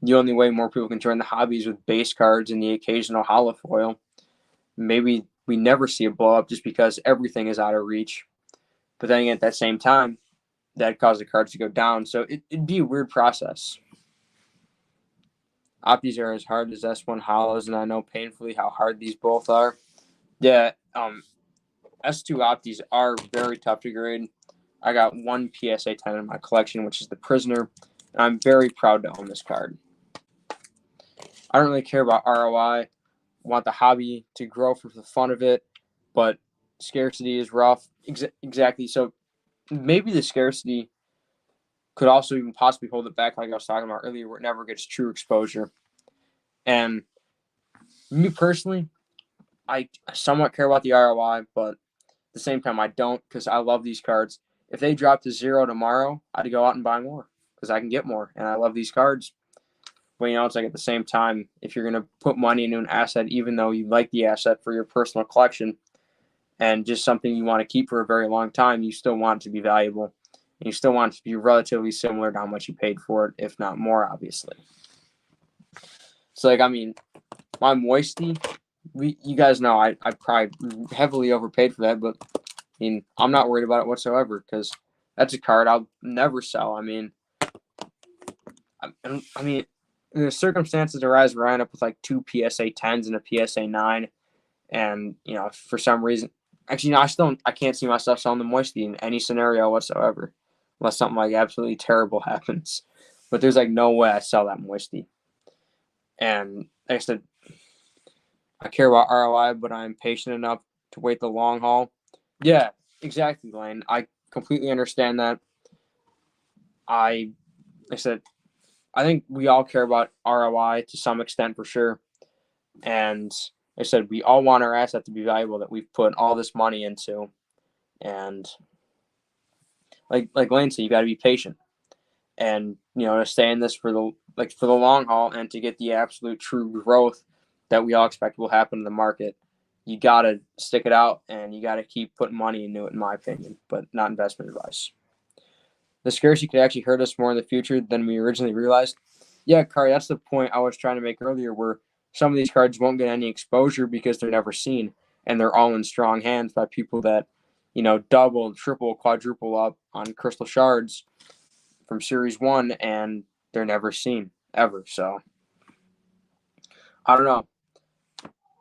The only way more people can join the hobby is with base cards and the occasional holo foil. Maybe we never see a blow up just because everything is out of reach. But then again, at that same time, that causes the cards to go down. So it'd be a weird process. Opties are as hard as S1 holos, and I know painfully how hard these both are. Yeah, S2 Opties are very tough to grade. I got one PSA 10 in my collection, which is the Prisoner, and I'm very proud to own this card. I don't really care about ROI. I want the hobby to grow for the fun of it, but scarcity is rough. Exactly. So maybe the scarcity could also even possibly hold it back, like I was talking about earlier, where it never gets true exposure. And me personally, I somewhat care about the ROI, but at the same time, I don't, because I love these cards. If they drop to 0 tomorrow, I'd go out and buy more because I can get more, and I love these cards. But, it's like at the same time, if you're going to put money into an asset, even though you like the asset for your personal collection and just something you want to keep for a very long time, you still want it to be valuable. And you still want it to be relatively similar to how much you paid for it, if not more, obviously. So, like, I mean, my Moisty, you guys know I probably heavily overpaid for that, but, I mean, I'm not worried about it whatsoever because that's a card I'll never sell. I mean, the circumstances arise where I end up with like 2 PSA 10s and a PSA 9, and for some reason, actually, I can't see myself selling the Moisty in any scenario whatsoever, unless something like absolutely terrible happens. But there's like no way I sell that Moisty. And like I said, I care about ROI, but I'm patient enough to wait the long haul. Yeah, exactly, Lane. I completely understand that. Like I said, I think we all care about ROI to some extent for sure. And like I said, we all want our asset to be valuable that we've put all this money into. And like Lane said, you got to be patient and, to stay in this for the long haul and to get the absolute true growth that we all expect will happen in the market. You got to stick it out and you got to keep putting money into it, in my opinion, but not investment advice. The scarcity could actually hurt us more in the future than we originally realized. Yeah, Kari, that's the point I was trying to make earlier, where some of these cards won't get any exposure because they're never seen, and they're all in strong hands by people that, double, triple, quadruple up on crystal shards from Series 1, and they're never seen, ever. So, I don't know.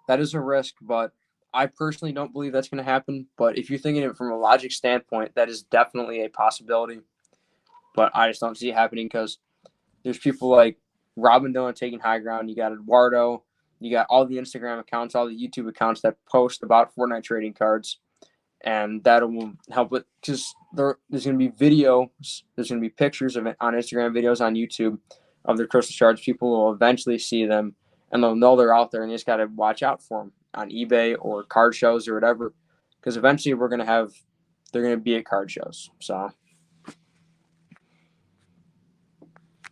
That is a risk, but I personally don't believe that's going to happen. But if you're thinking of it from a logic standpoint, that is definitely a possibility. But I just don't see it happening because there's people like Robin Dillon taking high ground. You got Eduardo. You got all the Instagram accounts, all the YouTube accounts that post about Fortnite trading cards. And that will help it because there's going to be videos. There's going to be pictures of it on Instagram, videos on YouTube of the crystal shards. People will eventually see them and they'll know they're out there, and you just got to watch out for them on eBay or card shows or whatever, because eventually they're going to be at card shows. So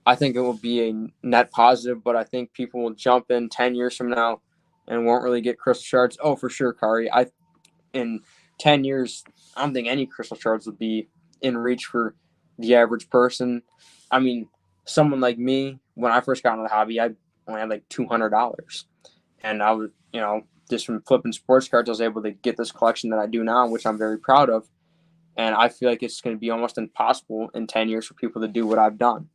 I think it will be a net positive, but I think people will jump in 10 years from now and won't really get crystal shards. Oh, for sure, Kari. In 10 years, I don't think any crystal shards would be in reach for the average person. I mean, someone like me, when I first got into the hobby, I only had like $200. And I was, just from flipping sports cards, I was able to get this collection that I do now, which I'm very proud of. And I feel like it's going to be almost impossible in 10 years for people to do what I've done.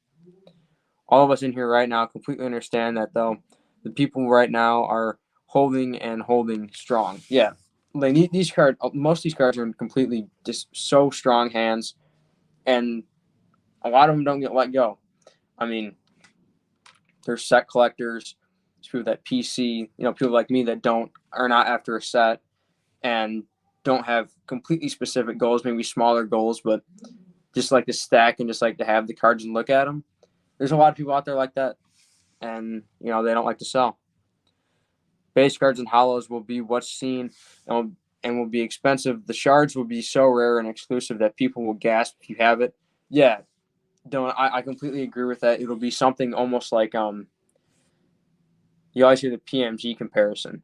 All of us in here right now completely understand that, though. The people right now are holding and holding strong. Yeah, like these cards, most of these cards are in completely just so strong hands, and a lot of them don't get let go. I mean, there's set collectors, there's people that PC, people like me that are not after a set and don't have completely specific goals, maybe smaller goals, but just like to stack and just like to have the cards and look at them. There's a lot of people out there like that, and they don't like to sell. Base cards and hollows will be what's seen and will be expensive. The shards will be so rare and exclusive that people will gasp if you have it. Yeah, I completely agree with that. It'll be something almost like you always hear the PMG comparison.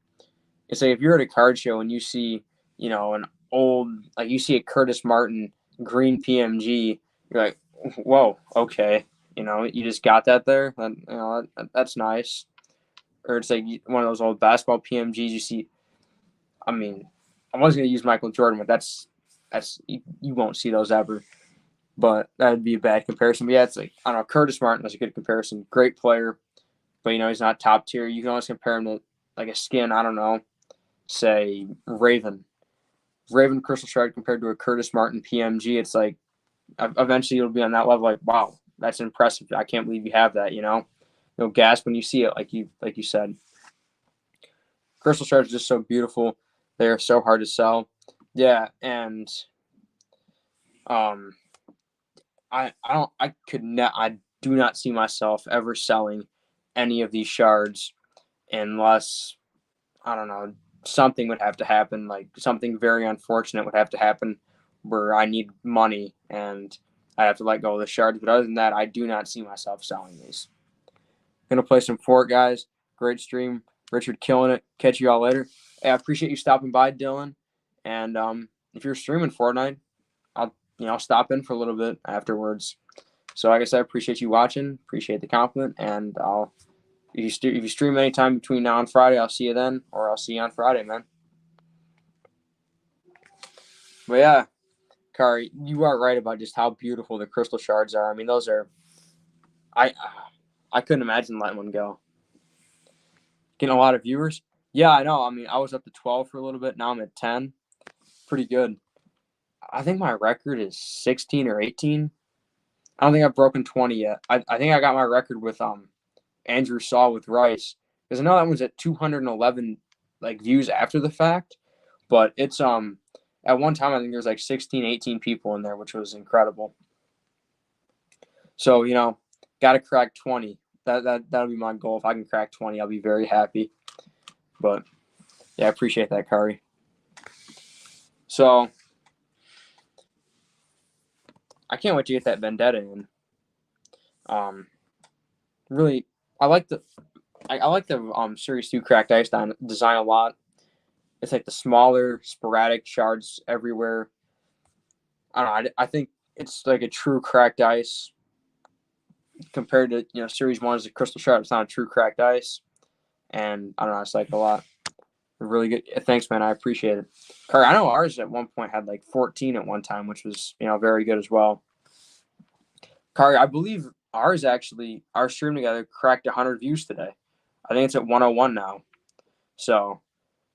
It's like if you're at a card show and you see an old, like you see a Curtis Martin green PMG, you're like, whoa, okay, you just got that there. That's nice. Or it's like one of those old basketball PMGs you see. I mean, I was going to use Michael Jordan, but that's you won't see those ever. But that would be a bad comparison. But yeah, it's like, I don't know, Curtis Martin was a good comparison. Great player, but he's not top tier. You can always compare him to like a skin, I don't know, say Raven Crystal Shard compared to a Curtis Martin PMG. It's like eventually it'll be on that level. Like, wow, that's impressive. I can't believe you have that. You'll gasp when you see it, like you said. Crystal shards are just so beautiful. They are so hard to sell. Yeah, and I do not see myself ever selling any of these shards unless, I don't know, something would have to happen, like something very unfortunate would have to happen where I need money and I have to let go of the shards. But other than that, I do not see myself selling these. Gonna play some Fort, guys. Great stream. Richard killing it. Catch you all later. Hey, I appreciate you stopping by, Dylan. And if you're streaming Fortnite, I'll stop in for a little bit afterwards. So I guess I appreciate you watching. Appreciate the compliment, and if you stream anytime between now and Friday, I'll see you then, or I'll see you on Friday, man. But yeah, Kari, you are right about just how beautiful the crystal shards are. I mean, those are. I couldn't imagine letting one go. Getting a lot of viewers. Yeah, I know. I mean, I was up to 12 for a little bit. Now I'm at 10. Pretty good. I think my record is 16 or 18. I don't think I've broken 20 yet. I think I got my record with Andrew Saw with Rice, because I know that one's at 211 like views after the fact, but it's at one time I think there's like 16, 18 people in there, which was incredible. So got to crack 20. That'll be my goal. If I can crack 20, I'll be very happy. But yeah, I appreciate that, Kari. So I can't wait to get that Vendetta in. Really, I like the Series 2 cracked ice design a lot. It's like the smaller, sporadic shards everywhere. I don't know. I think it's like a true cracked ice compared to Series 1 is a crystal shard. It's not a true cracked ice, and I don't know. It's like a lot. Really good. Thanks, man. I appreciate it. Kari, I know ours at one point had like 14 at one time, which was very good as well. Kari, I believe our stream together cracked 100 views today. I think it's at 101 now. So,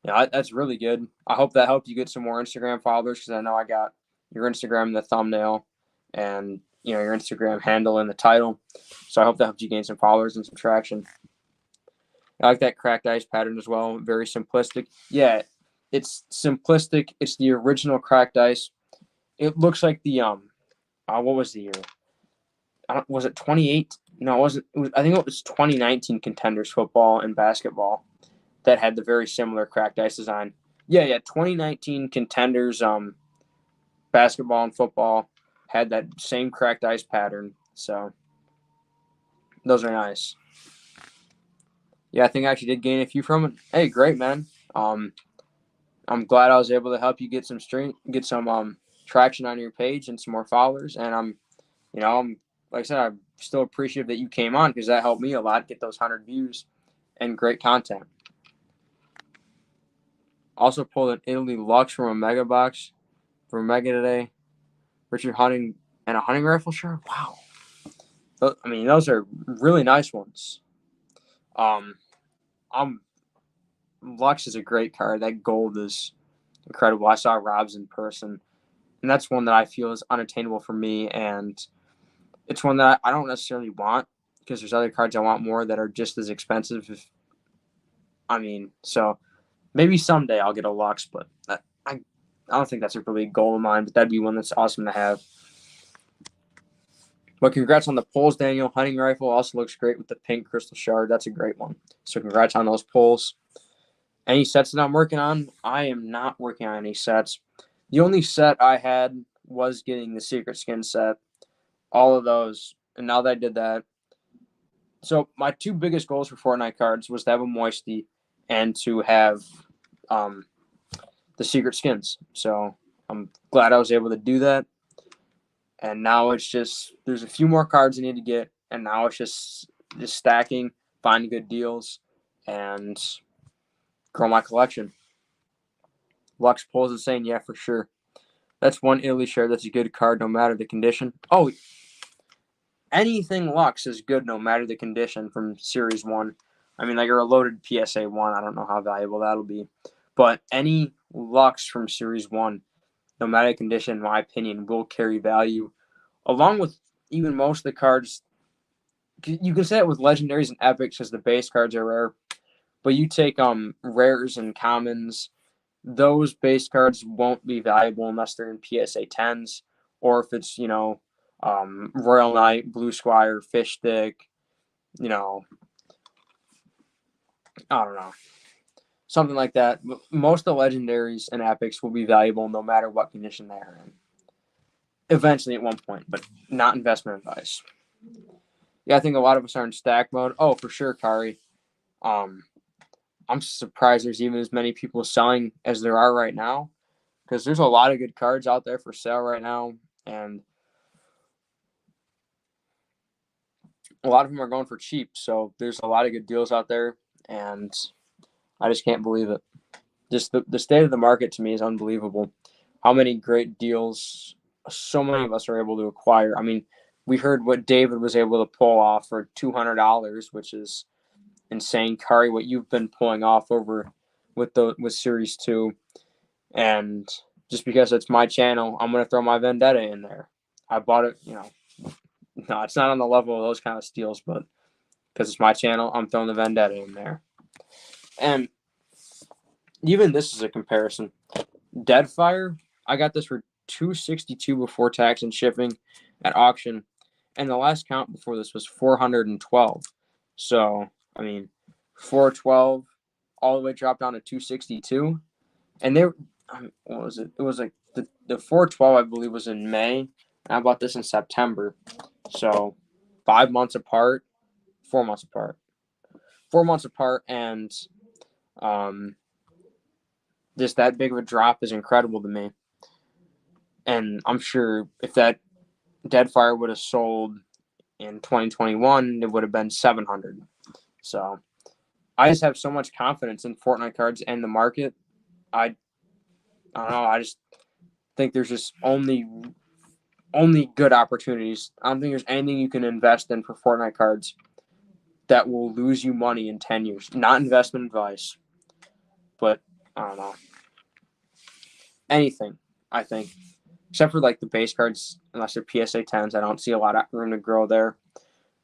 that's really good. I hope that helped you get some more Instagram followers, because I know I got your Instagram in the thumbnail and your Instagram handle in the title. So I hope that helped you gain some followers and some traction. I like that cracked ice pattern as well. Very simplistic. Yeah, it's simplistic. It's the original cracked ice. It looks like the what was the year? Was it 28? No, it wasn't. I think it was 2019 Contenders football and basketball that had the very similar cracked ice design. Yeah. 2019 Contenders basketball and football had that same cracked ice pattern. So those are nice. Yeah, I think I actually did gain a few from it. Hey, great, man. I'm glad I was able to help you get some traction on your page and some more followers. And I'm like I said, I'm still appreciative that you came on because that helped me a lot get those 100 views and great content. Also pulled an Italy Lux from a mega box from a mega today. Richard hunting and a hunting rifle shirt. Wow. I mean, those are really nice ones. I'm Lux is a great card. That gold is incredible. I saw Rob's in person, and that's one that I feel is unattainable for me, and it's one that I don't necessarily want because there's other cards I want more that are just as expensive. So maybe someday I'll get a Lux, but I don't think that's a really goal of mine, but that'd be one that's awesome to have. But congrats on the pulls, Daniel. Hunting rifle also looks great with the pink crystal shard. That's a great one. So congrats on those pulls. Any sets that I'm working on? I am not working on any sets. The only set I had was getting the secret skin set. All of those. And now that I did that. So my two biggest goals for Fortnite cards was to have a moisty and to have the secret skins. So I'm glad I was able to do that. And now it's just there's a few more cards I need to get, and now it's just stacking, finding good deals, and grow my collection. Lux pulls is saying, yeah, for sure. That's one Italy share. That's a good card no matter the condition. Oh, anything Lux is good no matter the condition from Series 1. I mean, like a reloaded PSA 1, I don't know how valuable that'll be. But any Lux from Series 1, no matter the condition, in my opinion, will carry value. Along with even most of the cards, you can say it with legendaries and epics because the base cards are rare. But you take rares and commons, those base cards won't be valuable unless they're in PSA 10s or if it's, Royal Knight, Blue Squire, Fish Stick, I don't know, something like that. Most of the legendaries and epics will be valuable no matter what condition they are in. Eventually at one point, but not investment advice. Yeah, I think a lot of us are in stack mode. Oh, for sure, Kari. I'm surprised there's even as many people selling as there are right now because there's a lot of good cards out there for sale right now, and a lot of them are going for cheap. So there's a lot of good deals out there, and I just can't believe it. Just the state of the market to me is unbelievable. How many great deals so many of us are able to acquire. I mean, we heard what David was able to pull off for $200, which is insane. Kari, what you've been pulling off over with Series 2. And just because it's my channel, I'm going to throw my Vendetta in there. I bought it, no, it's not on the level of those kind of steals, but because it's my channel, I'm throwing the Vendetta in there. And even this is a comparison. Deadfire, I got this for $262 before tax and shipping at auction. And the last count before this was 412. So, I mean, 412 all the way dropped down to 262. And what was it? It was like the 412, I believe, was in May. And I bought this in September. So 5 months apart, 4 months apart. 4 months apart, and just that big of a drop is incredible to me. And I'm sure if that Deadfire would have sold in 2021, it would have been 700. So I just have so much confidence in Fortnite cards and the market. I don't know. I just think there's just only good opportunities. I don't think there's anything you can invest in for Fortnite cards that will lose you money in 10 years. Not investment advice, but I don't know. Anything, I think. Except for like the base cards, unless they're PSA 10s, I don't see a lot of room to grow there.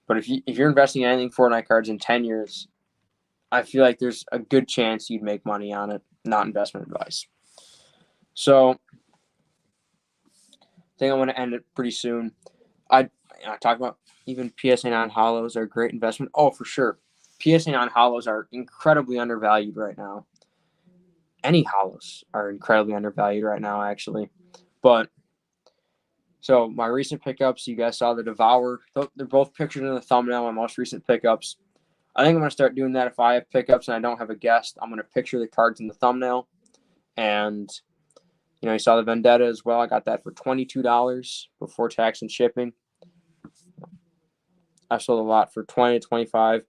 But if you're investing in anything Fortnite cards in 10 years, I feel like there's a good chance you'd make money on it, not investment advice. So I think I'm going to end it pretty soon. I talk about even PSA 9 hollows are a great investment. Oh, for sure. PSA 9 hollows are incredibly undervalued right now. Any hollows are incredibly undervalued right now, actually. But so my recent pickups, you guys saw the Devour. They're both pictured in the thumbnail. My most recent pickups. I think I'm gonna start doing that if I have pickups and I don't have a guest. I'm gonna picture the cards in the thumbnail, and you saw the Vendetta as well. I got that for $22 before tax and shipping. I sold a lot for 20 to 25.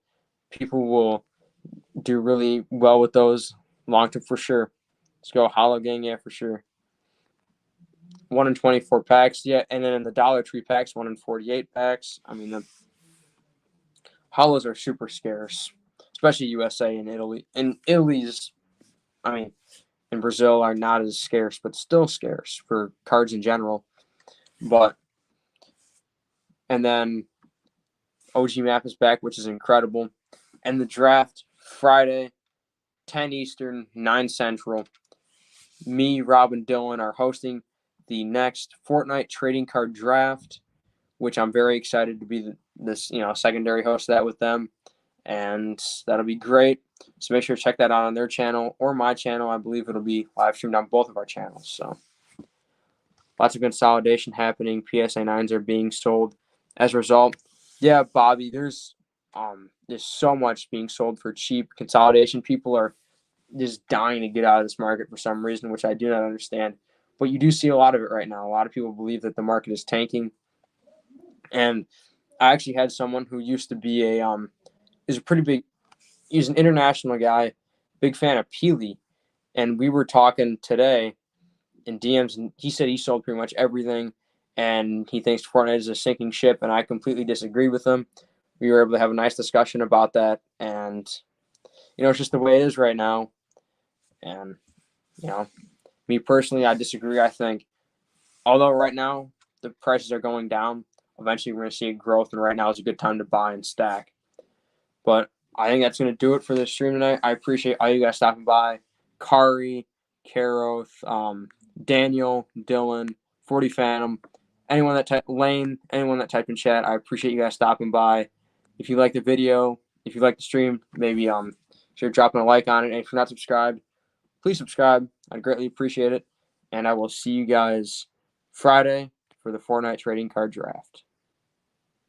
People will do really well with those long term for sure. Let's go Hollow Gang, yeah, for sure. 1 in 24 packs, yeah, and then in the Dollar Tree packs, 1 in 48 packs. I mean, the hollows are super scarce, especially USA and Italy. And Italy's, I mean, in Brazil are not as scarce, but still scarce for cards in general. But and then OG Map is back, which is incredible. And the draft Friday, 10 Eastern, 9 Central. Me, Rob, and Dylan are hosting the next Fortnite trading card draft, which I'm very excited to be this secondary host of that with them, and that'll be great. So make sure to check that out on their channel or my channel. I believe it'll be live streamed on both of our channels. So lots of consolidation happening. PSA 9s are being sold. As a result, yeah, Bobby, there's so much being sold for cheap. Consolidation, people are just dying to get out of this market for some reason, which I do not understand. But you do see a lot of it right now. A lot of people believe that the market is tanking. And I actually had someone who used to be is a pretty big, he's an international guy, big fan of Peely. And we were talking today in DMs, and he said he sold pretty much everything, and he thinks Fortnite is a sinking ship, and I completely disagree with him. We were able to have a nice discussion about that, and it's just the way it is right now. And me personally, I disagree. I think, although right now the prices are going down, eventually we're going to see a growth, and right now is a good time to buy and stack. But I think that's going to do it for this stream tonight. I appreciate all you guys stopping by. Kari, Karoth, Daniel, Dylan, 40 Phantom, anyone that Lane, anyone that typed in chat. I appreciate you guys stopping by. If you like the video, if you like the stream, maybe sure dropping a like on it. And if you're not subscribed, please subscribe. I'd greatly appreciate it. And I will see you guys Friday for the Fortnite trading card draft.